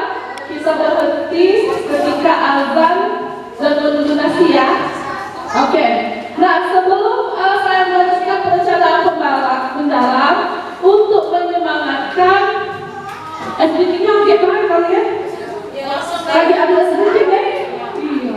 kita berhenti ketika azan dan menuju nasiah. Oke. Nah, sebelum saya melanjutkan perencanaan mendalam untuk menyemangatkan SDG-nya oke banget kalian? Lagi ada sedikit ya? Iya.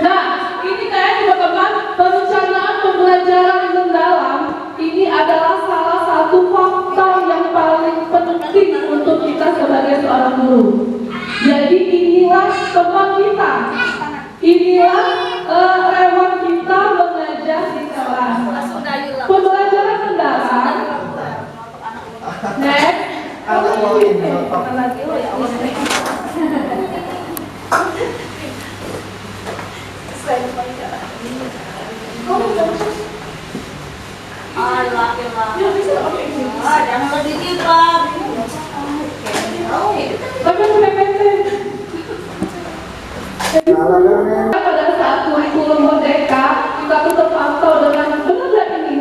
Nah, ini kayak teman-teman, perencanaan pembelajaran mendalam ini adalah salah satu faktor yang paling penting untuk kita sebagai seorang guru. Jadi inilah teman kita, inilah rewan kita mengajar di kelas. Pembelajaran mendalam. Next. Jangan sedikit, Pak. Pada saat kurikulum merdeka, kita tuh terpantau dengan benar ini.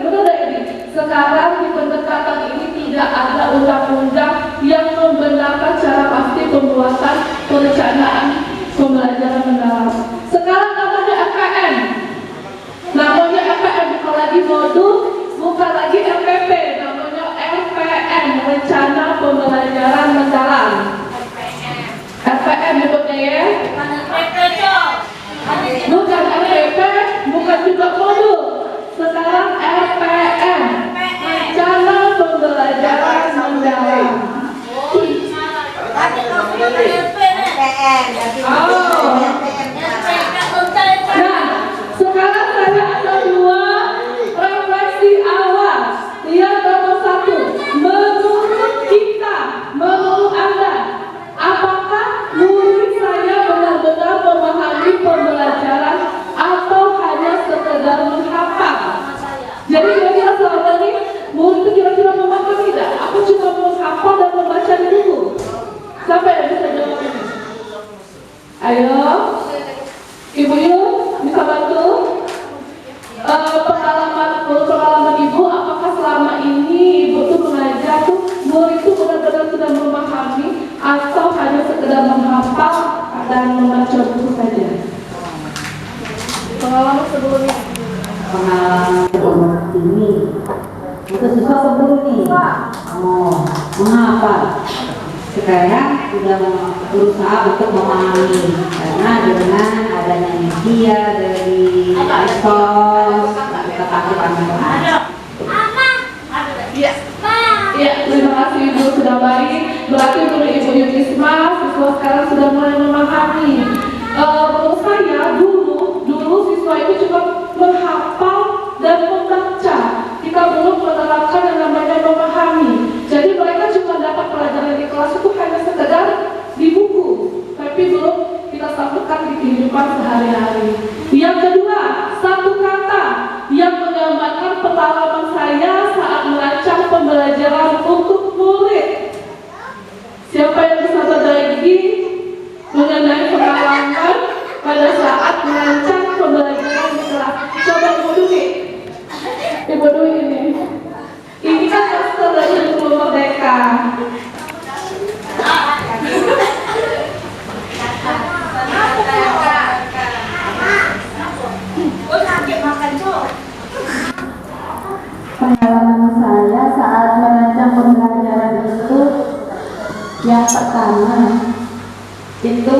Sekarang di pendekatan ini tidak ada undang-undang yang membenarkan cara pasti pembuatan perencanaan pembelajaran mendalam. Sekarang namanya FPM. Namanya FPM, bukan lagi modul, bukan lagi MPP, namanya FPM, Rencana Pembelajaran Mendalam. FPM nyebutnya ya. Bukan FPP, bukan juga modul. Sekarang FPM, Rencana Pembelajaran Mendalam. Nah, sekarang saya ada dua refleksi awal. Yang nomor satu, menurut kita, menurut Anda, apakah murid saya benar-benar memahami pembelajaran atau hanya sekedar menghafal? Jadi kira-kira selama ini murid itu kira-kira memahami tidak? Aku cuma menghafal dan membaca di buku. Siapa yang bisa jawab ini? Ayo, Ibu Yun, bisa bantu? Pengalaman Ibu, apakah selama ini Ibu tuh mengajar tuh murid itu benar-benar sudah memahami atau hanya sekedar menghafal dan membaca buku saja? Pengalaman sebelumnya? Pengalaman sebelum ini itu siswa sebelum ini mau menghafal. Sekarang sudah berusaha untuk memahami karena dengan adanya media dari medsos kita pakai pandangan. Ya, terima kasih Ibu sudah baik. Berarti untuk Ibu Yunisma, siswa sekarang sudah mulai memahami. Menurut saya dulu siswa itu cuma menghafal dan membaca. Kita belum menerapkan yang namanya memahami. Jadi mereka cuma dapat pelajaran di kelas itu hanya sekedar di buku, tapi belum kita sambungkan di kehidupan sehari-hari. Yang kedua, satu kata yang menggambarkan pengalaman saya saat merancang pembelajaran untuk murid. Siapa yang bisa berbagi mengenai pengalaman pada saat merancang pembelajaran di kelas? Coba Ibu Dwi. Ibu Dwi ini kan master dari kurikulum merdeka. Pengalaman saya saat merancang pembelajaran itu, yang pertama itu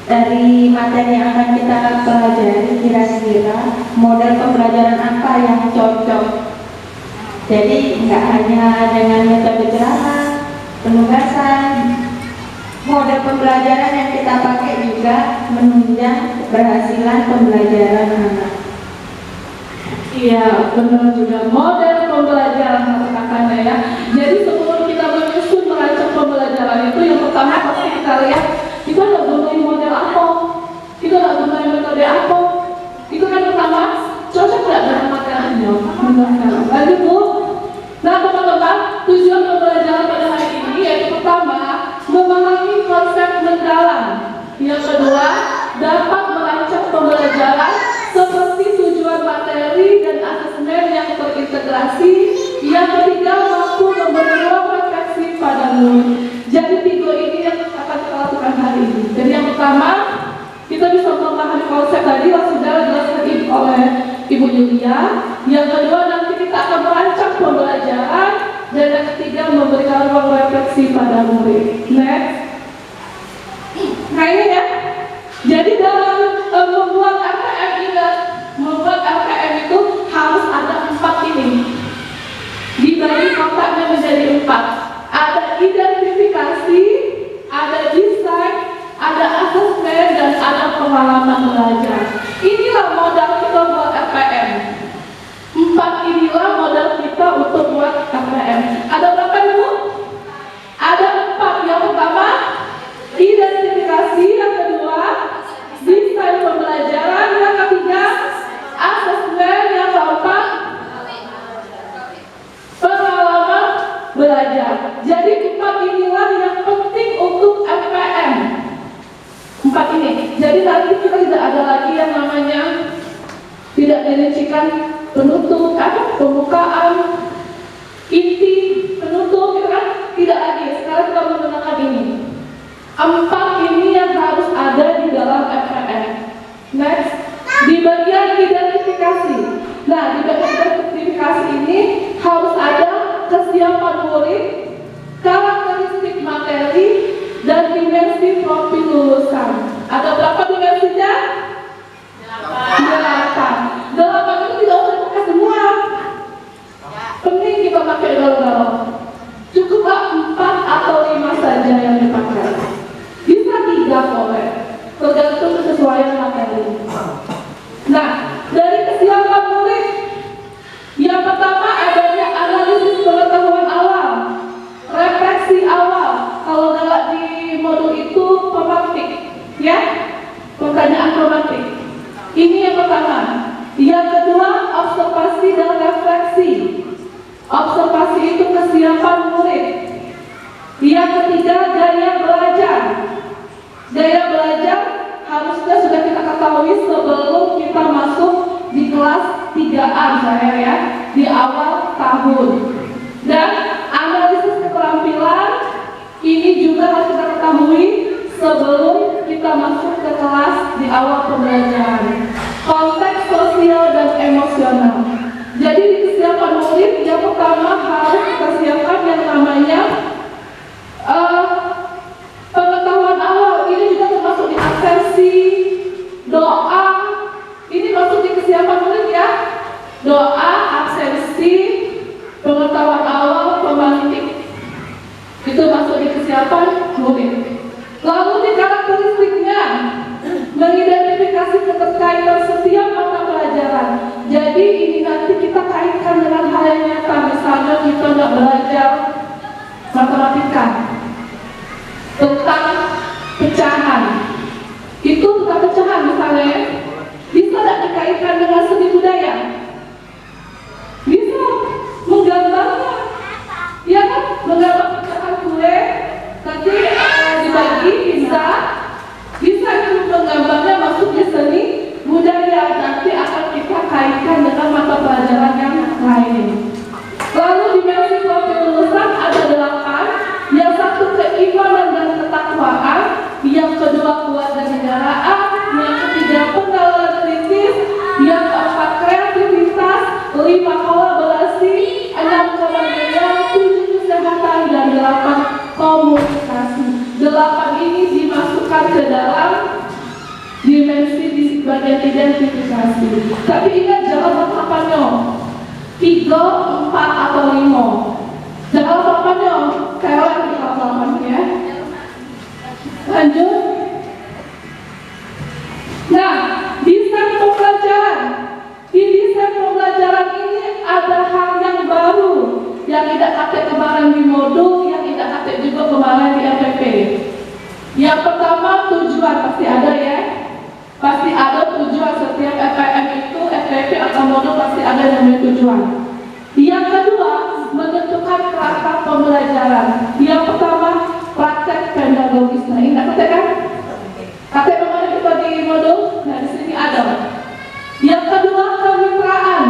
dari materi yang akan kita pelajari, kira-kira model pembelajaran apa yang cocok. Jadi nggak hanya dengan metode ceramah, penugasan, model pembelajaran yang kita pakai juga menunjang keberhasilan pembelajaran anak. Iya, benar juga. Model pembelajaran katakannya ya. Jadi sebelum kita menyusun merancang pembelajaran itu, yang pertama pasti kita lihat kita ada gunain model apa, kita ada gunain metode apa. Itu kan pertama cocok nggak dengan materinya. Lanjut Bu. Nah teman-teman, tujuan pembelajaran pada hari ini yaitu pertama, memahami konsep mendalam. Yang kedua, dapat merancang pembelajaran seperti tujuan materi dan asesmen yang terintegrasi. Yang ketiga, mampu memberi ruang refleksi pada murid. Jadi 3 ini yang akan kita lakukan hari ini. Jadi yang pertama, kita bisa memahami konsep tadi yang sudah dijelaskan oleh Ibu Yulia. Yang kedua, nanti kita akan merancang pembelajaran. Dan yang ketiga, memberikan ruang refleksi pada murid. Next. Nah ini ya. Jadi dalam membuat RPM itu harus ada 4 ini. Dibagi kotaknya menjadi 4. Ada identifikasi, ada desain, ada asesmen, dan ada pengalaman belajar. Inilah modal kita buat RPM. 4 inilah modal kita untuk buat RPM. Ada berapa Ibu? Ada 4. Yang pertama, identifikasi. Yang kedua, desain pembelajaran. Yang ketiga, asesmen. Yang keempat, pengalaman belajar. Jadi 4 inilah yang penting untuk RPM. 4 ini. Jadi nanti kita tidak ada lagi yang namanya tidak dirincikan penutup, pembukaan, inti, penutup, gitu kan? Tidak lagi. Sekarang kita menggunakan ini. 4 ini yang harus ada di dalam RPM. Next, di bagian identifikasi. Nah, di bagian identifikasi ini harus ada kesiapan murid, karakteristik materi, dan dimensi profil lulusan. Ada berapa dimensinya? 8. 8 itu tidak usah pakai semua. Penting kita pakai galau-galau. Cukuplah 4 atau 5 saja yang dipakai. Bisa 3 boleh, tergantung kesesuaian materi. Nah, dari kesiapan murid, yang pertama adanya analisis pengetahuan awal, refleksi awal. Kalau di modul itu pematik, ya, pertanyaan pematik. Ini yang pertama. Yang kedua, observasi dan refleksi. Observasi itu kesiapan murid. Yang ketiga, gaya belajar. Gaya belajar harusnya sudah kita ketahui sebelum kita masuk di kelas 3A saya ya, di awal tahun. Dan analisis keterampilan ini juga harus kita ketahui sebelum kita masuk ke kelas di awal pembelajaran. Konteks sosial dan emosional. Jadi di kesiapan murid yang pertama harus kita siapkan yang namanya pengetahuan awal. Ini juga termasuk di absensi, doa. Ini masuk di kesiapan murid ya. Doa, absensi, pengetahuan awal, pematik. Itu masuk di kesiapan murid. Lalu di karakteristiknya, mengidentifikasi keterkaitan setiap mata pelajaran. Jadi ini nanti kita kaitkan dengan hal yang nyata. Misalnya kita nggak belajar matematika tentang pecahan. Itu tentang pecahan misalnya, bisa nggak dikaitkan dengan seni budaya? Bisa, menggambarnya. Ya kan, menggambar pecahan kue, nanti dibagi, bisa itu menggambarnya masuk di seni budaya. Nanti akan kita kaitkan dengan mata pelajaran yang lain. Lalu dimensi profil lulusan ada 8. Yang satu keimanan dan ketakwaan, yang kedua kewarganegaraan, yang ketiga pendalaman kritis, yang keempat kreativitas, 5 kolaborasi, 6 kemandirian, 7 kesehatan, dan 8 komunikasi. 8 ini dimasukkan ke dalam dimensi di bagian identifikasi. Tapi ingat jangan lupa 3, 4 atau 5. Jangan lupa kayak di halaman ya. Lanjut. Nah, desain pembelajaran. Di desain pembelajaran ini ada hal yang baru yang tidak pakai kemarin di modul, yang tidak pakai juga kemarin di FPP. Yang pertama, tujuan pasti ada ya. Pasti ada tujuan. Setiap FPM itu, FPP atau modul pasti ada yang namanya tujuan. Yang kedua, menentukan pembelajaran. Yang pertama, praktek pedagogis. Nah, ingat kan? Kakek kemana kita di modul? Nah, di sini ada. Yang kedua, kemitraan.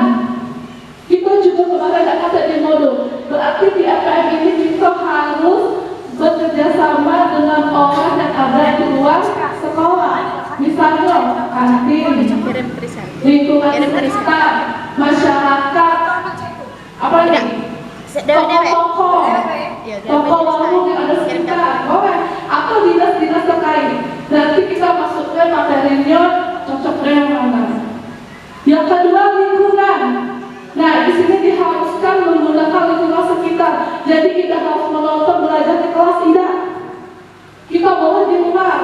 Kita juga kemarin ada kata di modul. Berarti di APM ini kita harus bekerja sama dengan orang yang ada di luar sekolah. Misalnya kantin, lingkungan sekitar, masyarakat, apa lagi? Toko-toko, toko warung yang ada sekitar, atau dinas-dinas terkait. Nanti kita masukkan materinya cocoknya yang mana. Yang kedua, lingkungan. Nah, di sini diharuskan menggunakan lingkungan sekitar. Jadi kita harus menonton belajar di kelas, tidak. Kita boleh di rumah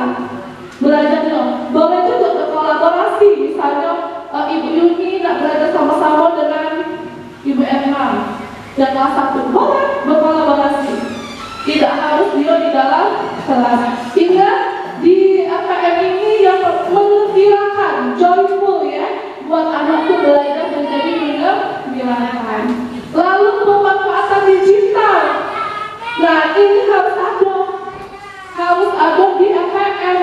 belajarnya. Boleh juga berkolaborasi. Misalnya Ibu Yuni nak belajar sama-sama dengan Ibu Emma dan kelas 1. Boleh berkolaborasi. Tidak harus dia di dalam kelas. Ingat, di APM ini yang menggembirakan, joyful ya, buat anak tuh belajar menjadi menggembirakan. Lalu pemanfaatan digital. Nah, ini harus ada di APM.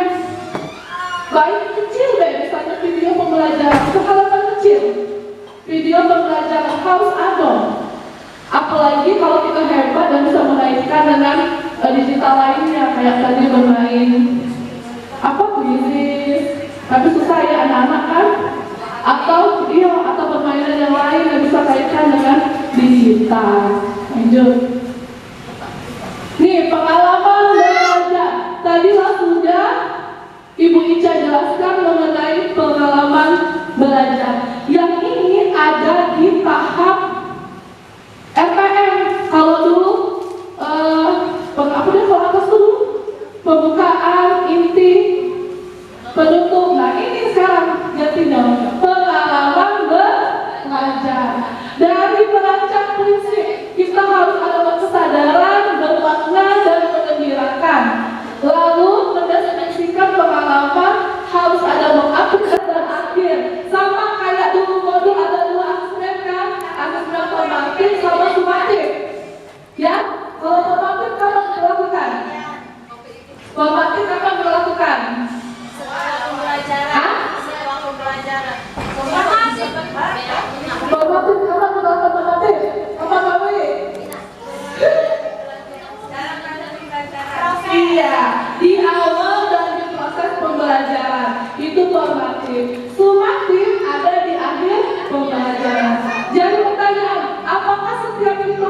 Baik kecil deh, misalnya video pembelajaran, halaman kecil. Video pembelajaran harus ada. Apalagi kalau kita hebat dan bisa mengaitkan dengan digital lainnya, kayak tadi bermain kuisis, tapi susah ya anak-anak kan? Atau permainan yang lain yang bisa kaitkan dengan digital. Lanjut. Nih, pengalaman belajar. Tadilah sudah Ibu Ica jelaskan mengenai pengalaman belajar. Yang ini ada di tahap RPM. Kalau dulu kalau atas dulu pembukaan, inti, penutup. Nah, ini sekarang jadinya pengalaman belajar. Dari merancang prinsip, kita harus ada kesadaran, bermakna, dan menggembirakan. Lalu mendefinisikan pengalaman, harus ada mengaplikasi dan akhir. Sama kayak dulu modul ada 2 asesmen kan? Asesmen formatif sama sumatif. Ya, kalau formatif kapan dilakukan? Formatif kapan dilakukan? Formatif kapan dilakukan formatif? Apa kamu? Iya, di awal dan di proses pembelajaran itu formatif. Sumatif ada di akhir pembelajaran. Jadi pertanyaan, apakah setiap kita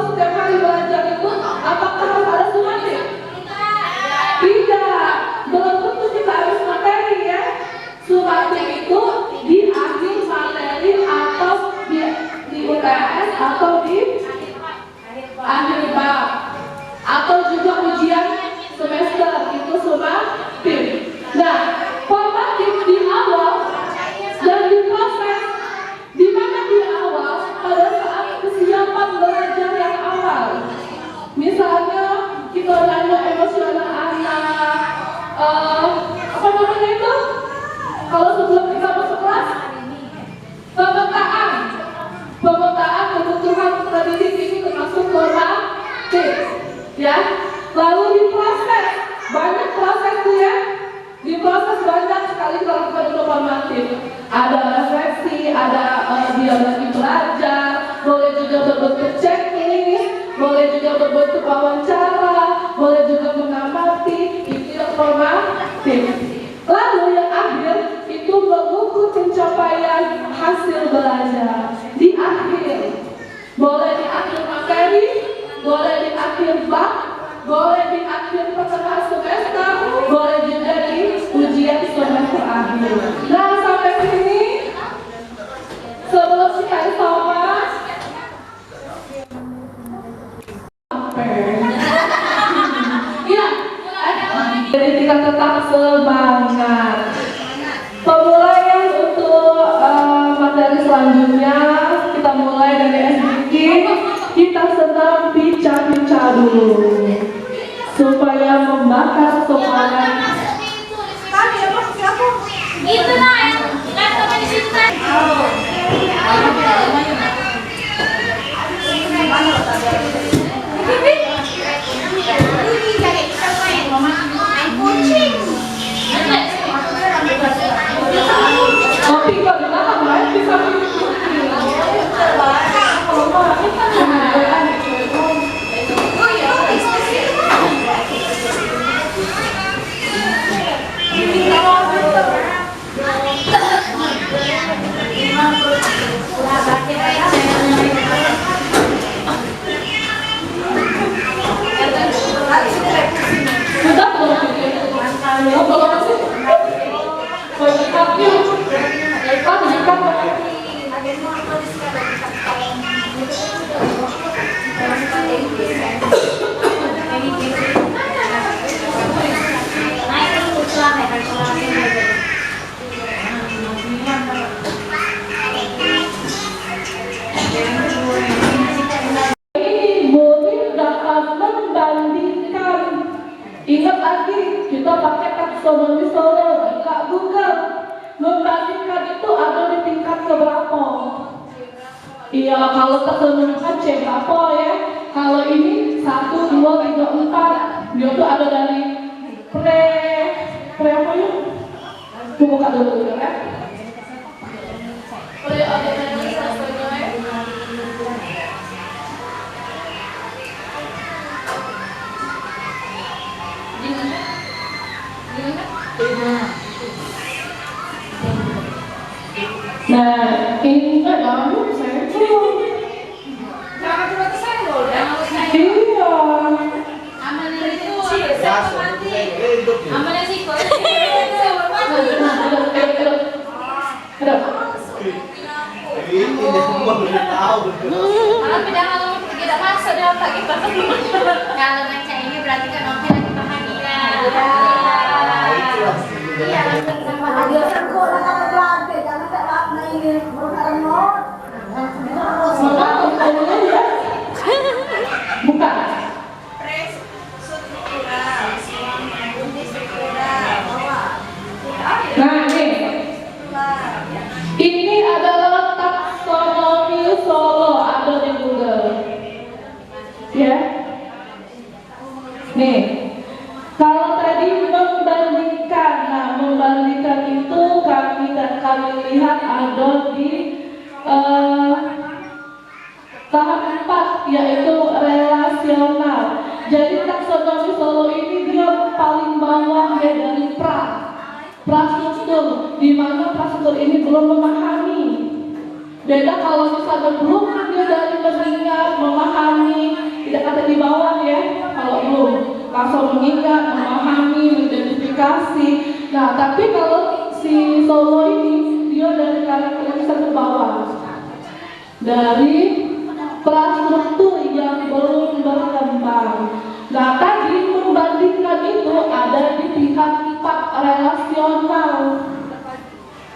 setiap hari belajar itu apakah harus ada sumatif? Tidak, belum tentu kita harus materi ya. Sumatif itu di akhir materi atau di UTS atau di akhir bab atau juga ujian semester itu sumatif. Nah, formatif di awal dan di proses, di mana di awal pada saat kesiapan belajar yang awal. Misalnya kita nanya emosional anak, apa namanya itu? Kalau sebelum kita masuk kelas, pemetaan kebutuhan pendidik ini termasuk formatif, ya. Lalu di proses, banyak proses tuh ya. Di proses banyak sekali kalau kita untuk formatif. Ada refleksi, ada dia lagi belajar, boleh juga berbentuk checklist, boleh juga berbentuk wawancara, boleh juga mengamati, itu yang formatif. Lalu yang akhir itu mengukur pencapaian hasil belajar. Di akhir, boleh di akhir materi, boleh di akhir bab, boleh di akhir pertengahan semester, boleh juga di ujian semester akhir. Nah, sampai sini sebelum kita sama ya, jadi kita tetap semangat. Pemulaian untuk materi selanjutnya kita mulai dari SDK. Kita sedang bincang-bincang dulu supaya membakar semangat. Itu lah yang laptopnya di situ kan. taksonomi Solo, Kak Google, membandingkan itu ada di tingkat keberapa? Iya, kalau taksonomi kan C berapa ya? Kalau ini 1, 2, 3, 4, dia tuh ada dari pre apa ya? Buka dulu ya. Pre ada dari nah, ini enggak nyambung saya tuh. Jangan cuma tersenggol, jangan Iya. amannya itu amannya sih kok. Ada. Ini semua udah tahu. Tapi jangan tidak masuk di otak kita. Kalau baca ini berarti kan otak lagi bahagia. Iya, langsung sama Dia sekolah kalau berarti jangan tak makna ini berkarena Bukan. Nah, ini adalah taksonomi Solo, ada di Google. Ya. Nih, kalau tadi membandingkan, nah membandingkan itu kami lihat ada di tahap 4, yaitu relasional. Jadi taksonomi Solo ini dia paling bawah ya dari prastruktur, di mana prastruktur ini belum memahami. Beda kalau misalnya belum, dia dari mengingat, memahami, tidak ada di bawah ya. Kalau belum, langsung mengingat, memahami, mengidentifikasi. Nah, tapi kalau si Solo ini dia dari karakteristik ke bawah, dari prastruktur yang belum berkembang. Nah, tadi membandingkan itu ada di tingkat 4 relasional.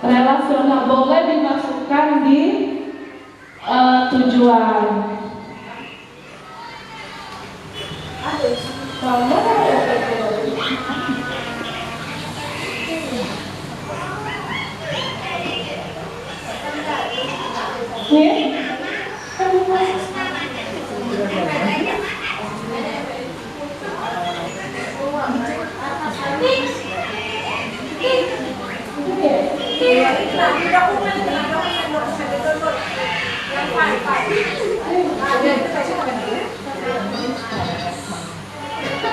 Relasional boleh dimasukkan di tujuan. Nih.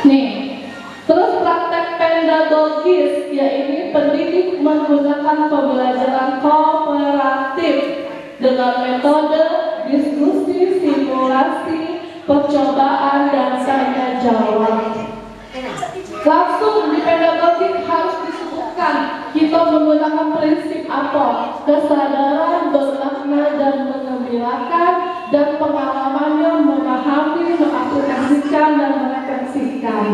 Nih, terus praktek pedagogis, yaitu pendidik menggunakan pembelajaran kooperatif dengan metode diskusi, simulasi, percobaan, dan tanya jawab. Langsung di pedagogik harus disebutkan kita menggunakan prinsip apa? Kesadaran, bermakna, dan mengembirakan, dan pengalamannya memahami, mengaplikasikan, dan merefleksikan.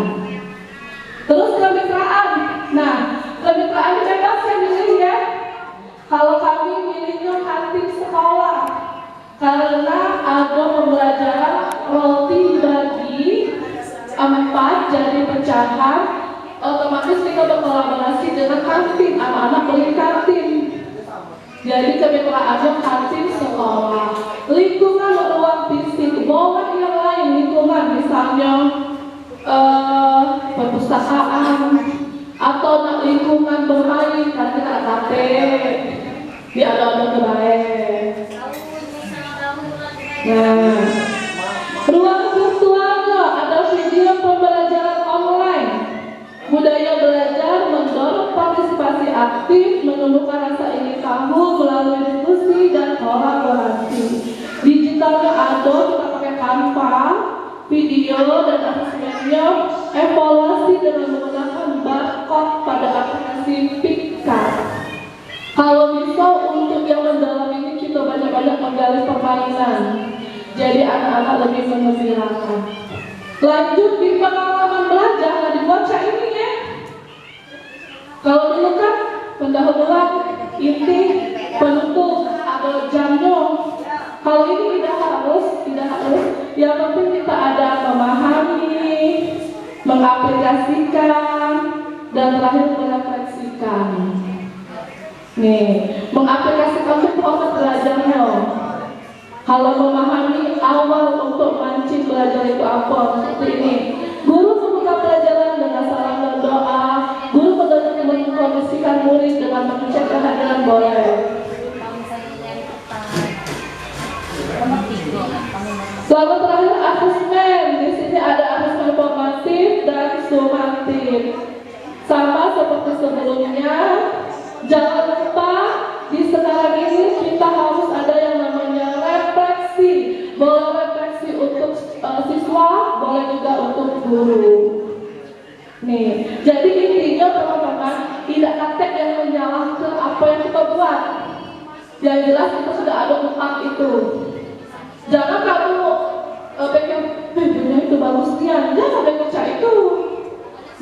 Terus kemitraan. Nah, kemitraan bebas yang milih ya. Kalau kami milihnya kantin sekolah, karena ada pembelajaran roti bagi 4 jadi pecahan, otomatis kita berkolaborasi dengan kantin, anak-anak beli kantin. Jadi kemitraannya kantin sekolah. Lingkungan ruang fisik, boleh yang lain lingkungan, misalnya perpustakaan atau lingkungan bermain, kan kita kafe, ada kebaik. Nah, ruang virtualnya ada video pembelajaran online. Budaya belajar mendorong partisipasi aktif, menumbuhkan rasa ingin tahu melalui diskusi dan kolaborasi. Digitalnya ada, kita pakai Canva, video dan asesmennya, evaluasi dengan menggunakan barcode pada aplikasi Pika. Kalau bisa untuk yang mendalam ini kita banyak-banyak menggali permainan, jadi anak-anak lebih mengembirakan. Lanjut di pengalaman belajar, nah dibaca ini ya. Kalau dulu kan pendahuluan, inti, penutup, ada jamnya. Kalau ini tidak harus. Yang penting kita ada memahami, mengaplikasikan, dan terakhir menggunakan berikan. Nih, mengaplikasikan proses belajarnya. Kalau memahami awal untuk mancing belajar itu apa, seperti ini. Guru membuka pelajaran dengan salam dan doa. Guru mengkondisikan murid dengan mengecek kehadiran boleh. Lalu terakhir asesmen. Di sini ada asesmen formatif dan sumatif. Sama seperti sebelumnya. Jangan lupa di sekarang ini kita harus ada yang namanya refleksi. Boleh refleksi untuk siswa, boleh juga untuk guru. Nih, jadi intinya teman-teman tidak praktek yang menyalah ke apa yang kita buat. Yang jelas kita sudah ada 4 itu. Jangan kamu pengen videonya itu bagusnya, jangan baca itu.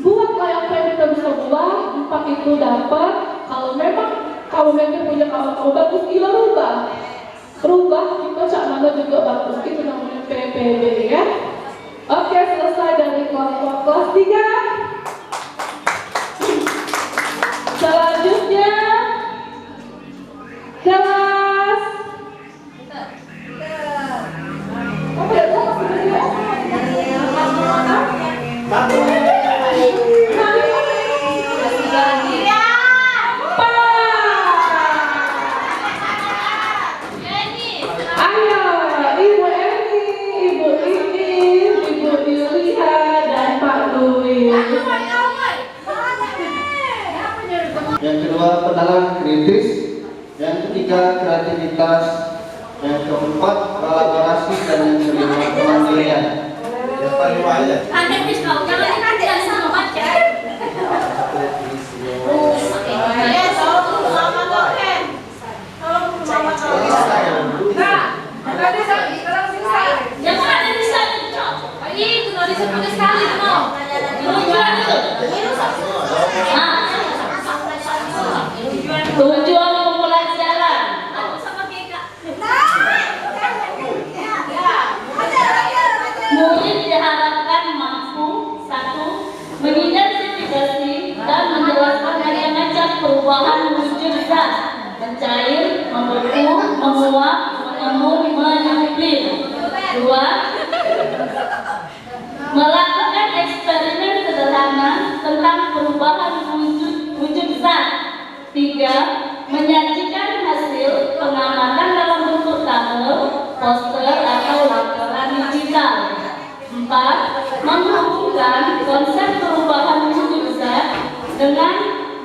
Buatlah yang kita bisa buat, 4 itu dapat. Kalau memang kamu memang punya kawan-kawan bagus, iya rubah kita cak mana juga bagus. Itu namanya PPB ya. Oke, selesai dari kelas 3. Selanjutnya kelas yang kedua penalaran kritis, yang ketiga kreativitas, yang keempat kolaborasi, dan yang kelima kemandirian. Yang paling banyak. Tujuan pembelajaran. Murid diharapkan mampu 1. Mengidentifikasi dan menjelaskan berbagai macam perubahan wujud zat, mencair, membeku, menguap, mengemuk, menyempil. 2. Melakukan eksperimen sederhana tentang perubahan wujud zat. 3. Menyajikan hasil pengamatan dalam bentuk tabel, poster, atau laporan digital. 4. Menghubungkan konsep perubahan wujud zat dengan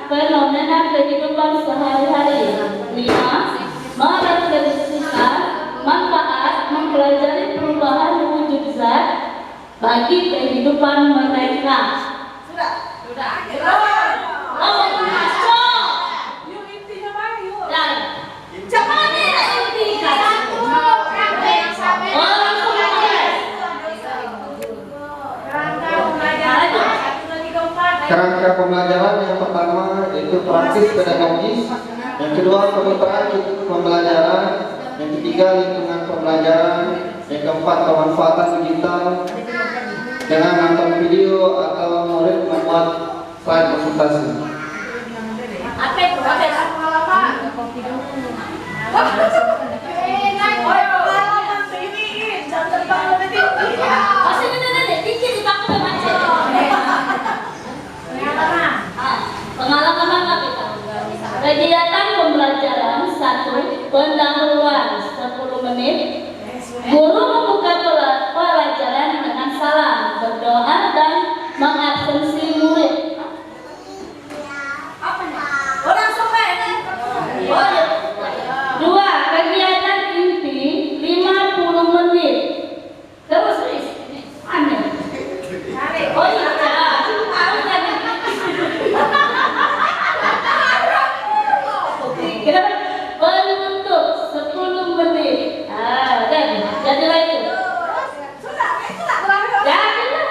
fenomena kehidupan sehari-hari. 5. Merefleksikan manfaat mempelajari perubahan wujud zat bagi kehidupan mereka. Kerangka pembelajaran yang pertama yaitu praktis pedagogis, yang kedua kemitraan pembelajaran, yang ketiga lingkungan pembelajaran, yang keempat kemanfaatan digital dengan nonton video atau murid membuat slide presentasi. Apa itu? Pengalaman. Pengalaman apa kita? Kegiatan pembelajaran 1. Pendahuluan 10 menit. Guru membuka pelajaran dengan salam, berdoa, dan mengabsensi murid. Orang sampai. 2. Kegiatan inti 50 menit. Terus aneh. Oh iya. Penutup 10 menit. Dan jadilah itu. Jadilah.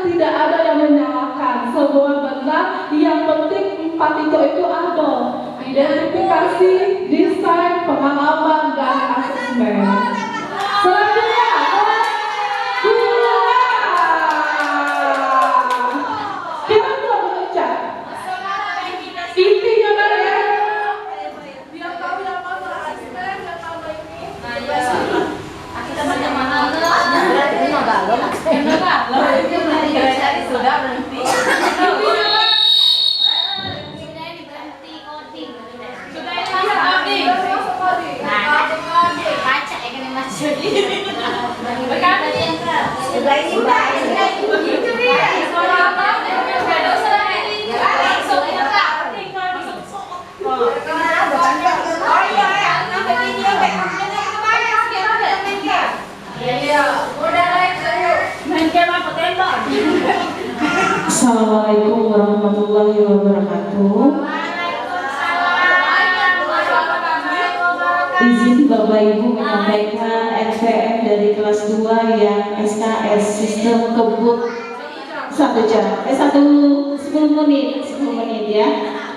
tidak ada yang menyalahkan, semua benar. Yang penting 4 itu ada: identifikasi, desain, pengalaman, dan asesmen. Selanjutnya kelas 2. Kita sudah mengejar intinya kan ya, dia tahu yang mana asesmen, yang mana ini. Kita banyak mana berarti itu nggak lo sudah berhenti. Assalamualaikum warahmatullahi wabarakatuh. Izin Bapak Ibu menyampaikan RVM dari kelas 2 yang SKS Sistem Kebut 1 jam. 10 menit ya.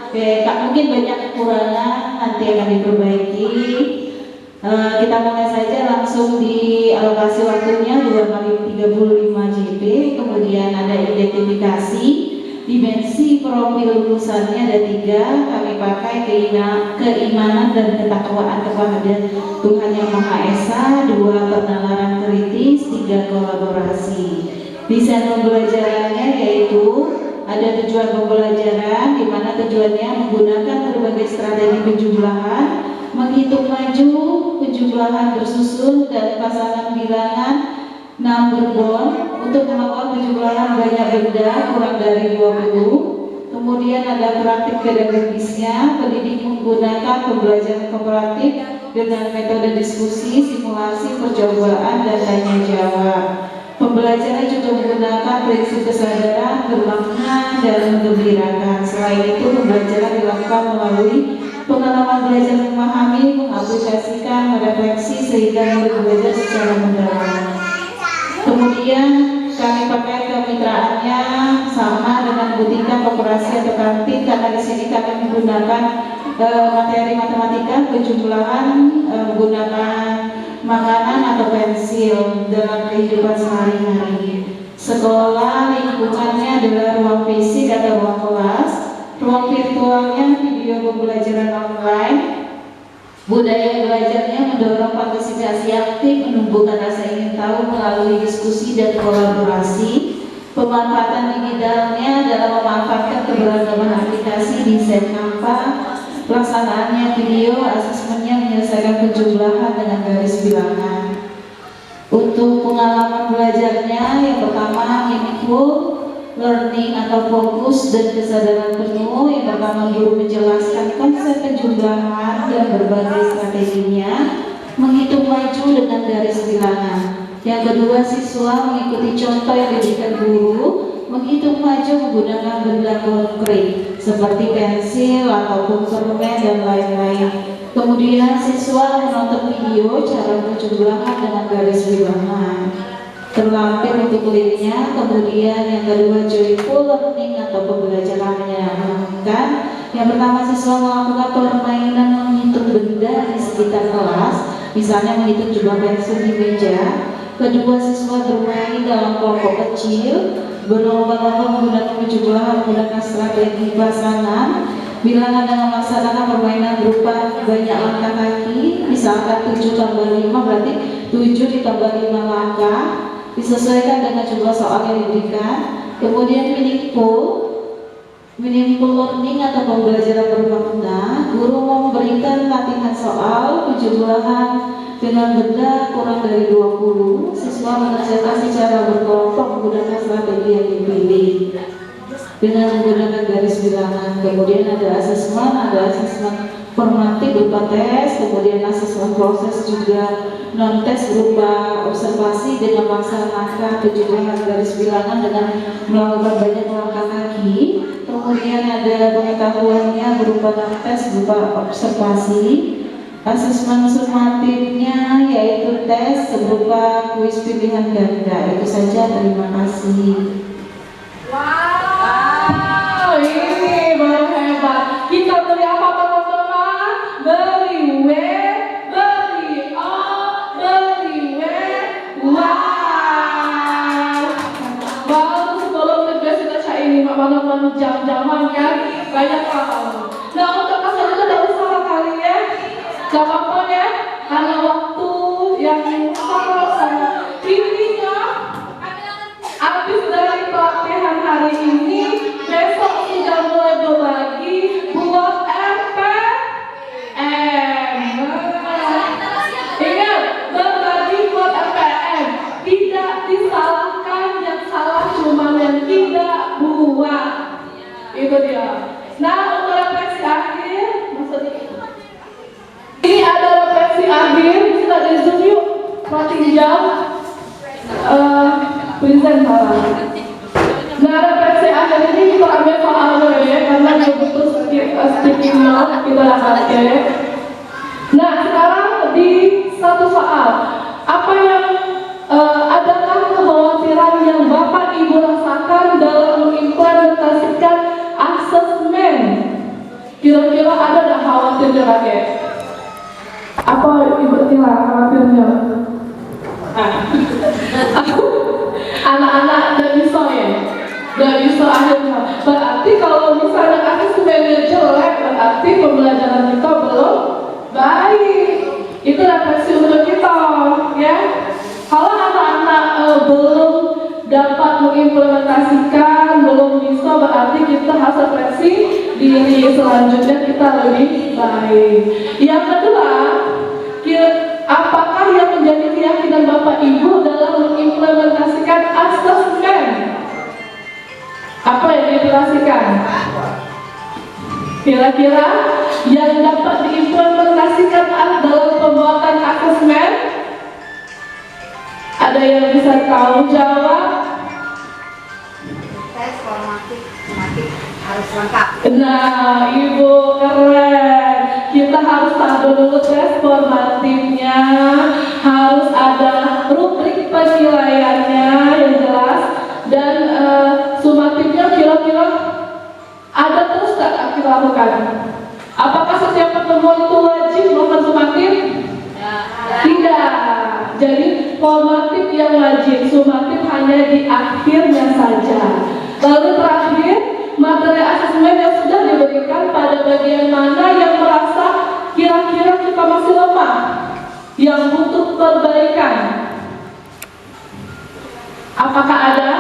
Oke, mungkin banyak kekurangan, nanti akan diperbaiki. Kita mulai saja langsung di alokasi waktunya 2 kali 35 JP. Kemudian ada identifikasi, dimensi profil lulusannya ada 3. Kami pakai keimanan dan ketakwaan kepada Tuhan Yang Maha Esa, 2 penalaran kritis, 3 kolaborasi. Desain pembelajarannya yaitu ada tujuan pembelajaran, di mana tujuannya menggunakan berbagai strategi penjumlahan, menghitung maju, penjumlahan bersusun, dan pasangan bilangan number bond untuk melakukan penjumlahan banyak benda kurang dari 20. Kemudian ada praktik pedagogisnya, pendidik menggunakan pembelajaran kooperatif dengan metode diskusi, simulasi, percobaan, dan tanya jawab. Pembelajaran juga menggunakan prinsip kesadaran, bermakna, dan menggembirakan. Selain itu, pembelajaran dilakukan melalui pengalaman belajar, memahami, mengaplikasikan, merefleksi sehingga murid belajar secara mendalam. Kemudian kami pakai kemitraannya sama dengan butika, koperasi, atau kantin, karena di sini kami menggunakan materi matematika, penjumlahan, menggunakan makanan atau pensil dalam kehidupan sehari-hari. Sekolah lingkungannya adalah ruang fisik atau ruang kelas, ruang virtualnya video pembelajaran online. Budaya belajarnya mendorong partisipasi aktif, menumbuhkan rasa ingin tahu melalui diskusi dan kolaborasi. Pemanfaatan digitalnya adalah memanfaatkan keberagaman aplikasi desain Canva. Pelaksanaannya video, asesmennya menyelesaikan penjumlahan dengan garis bilangan. Untuk pengalaman belajarnya, yang pertama meaningful learning atau fokus dan kesadaran penuh. Yang pertama, guru menjelaskan konsep penjumlahan dan berbagai strateginya, menghitung maju dengan garis bilangan. Yang kedua, siswa mengikuti contoh yang diberikan guru, menghitung maju menggunakan benda konkret seperti pensil ataupun permen dan lain-lain. Kemudian siswa menonton video cara penjumlahan dengan garis bilangan. Terlampir untuk linknya. Kemudian yang kedua, joyful learning atau pembelajaran menyenangkan. Yang pertama, siswa melakukan permainan menghitung benda di sekitar kelas, misalnya menghitung jumlah pensil di meja. Kedua, siswa bermain dalam kelompok kecil, berlomba-lomba menggunakan penjumlahan menggunakan strategi pasangan, bilangan dengan melaksanakan permainan berupa banyak langkah kaki, misalkan 7 tambah 5 berarti 7 ditambah 5 langkah, disesuaikan dengan jumlah soal yang diberikan. Kemudian meaningful learning atau pembelajaran bermakna, guru memberikan latihan soal penjumlahan dengan benda kurang dari 20. Siswa mengerjakan secara berkelompok menggunakan strategi yang dipilih dengan menggunakan garis bilangan. Kemudian ada asesmen formatif berupa tes, kemudian asesmen proses juga non tes berupa observasi dengan melaksanakan penjumlahan garis bilangan dengan melakukan banyak langkah kaki. Kemudian ada pengetahuannya berupa non tes berupa observasi. Asesmen sumatifnya yaitu tes berupa kuis pilihan ganda. Itu saja, terima kasih. Wow, ini baru hebat. Kita beli apa teman-teman? Beli W, beli O, beli W. Wow. Baru sebelum negara ini mana jam-jaman kan banyak hal. Nah untuk pasal itu tidak usah kali ya. Gak apa-apa ya. Karena waktu yang sangat intinya habis dari pelatihan hari ini, besok sudah mulai berbagi buat MPM. Ingat, berbagi buat MPM. Tidak disalahkan, yang salah cuma yang tidak buat. Itu dia. Nah, untuk refleksi akhir, maksudnya ini ada refleksi akhir, bisa di zoom yuk, perhatiin jam. Present salah. Nah, refleksi akhir ini kita ambil soal ya, karena dia butuh speaking note kita dapat ya. Nah, sekarang di satu soal, apa yang adakah kekhawatiran yang Bapak Ibu rasakan dalam mengimplementasikan asesmen? Kira-kira ada nggak khawatirnya kakek? Apa Ibu Tila khawatirnya? Anak-anak nggak bisa ya, nggak bisa akhirnya. Berarti kalau misalnya asesmennya jelek, berarti pembelajaran kita belum baik. Itu refleksi untuk kita, ya. Kalau anak-anak belum dapat mengimplementasikan, belum bisa, berarti kita harus refleksi diri. Selanjutnya kita lebih baik. Yang kedua, apakah yang menjadi keyakinan Bapak Ibu dalam mengimplementasikan asesmen? Apa yang diimplementasikan? Kira-kira yang dapat diimplementasikan dalam pembuatan asesmen? Ada yang bisa tahu jawab? Tes formatif harus lengkap. Nah, Ibu keren. Kita harus tahu dulu tes formatifnya, harus ada rubrik penilaiannya yang jelas, dan sumatifnya kira-kira ada terus tak kita lakukan? Apakah setiap pertemuan itu wajib melakukan sumatif? Tidak. Jadi formatif yang wajib, sumatif hanya di akhirnya saja. Lalu terakhir, materi asesmen yang sudah diberikan pada bagian mana yang merasa kira-kira kita masih lemah, yang butuh perbaikan. Apakah ada?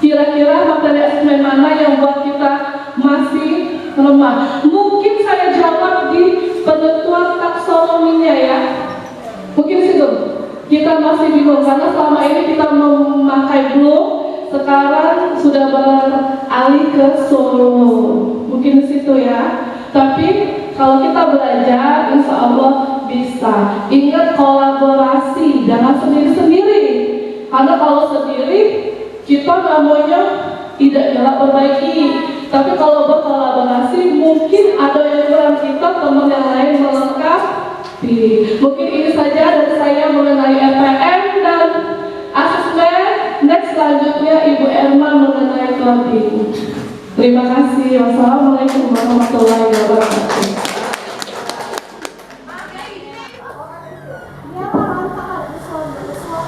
Kira-kira materi asesmen mana yang buat kita masih lemah? Mungkin saya jawab di penentuan taksonominya ya. Mungkin situ kita masih bingung karena selama ini kita memakai Bloom, sekarang sudah beralih ke Solo. Mungkin di situ ya. Tapi kalau kita belajar, insya Allah bisa. Ingat kolaborasi, jangan sendiri-sendiri. Karena kalau sendiri kita namanya tidak dapat perbaiki. Tapi kalau berkolaborasi, mungkin ada yang kurang kita, teman yang lain melengkapi. Mungkin ini saja dari saya mengenai MPM dan asesmen. Next selanjutnya Ibu Erma mengenai coding. Terima kasih. Wassalamualaikum warahmatullahi wabarakatuh.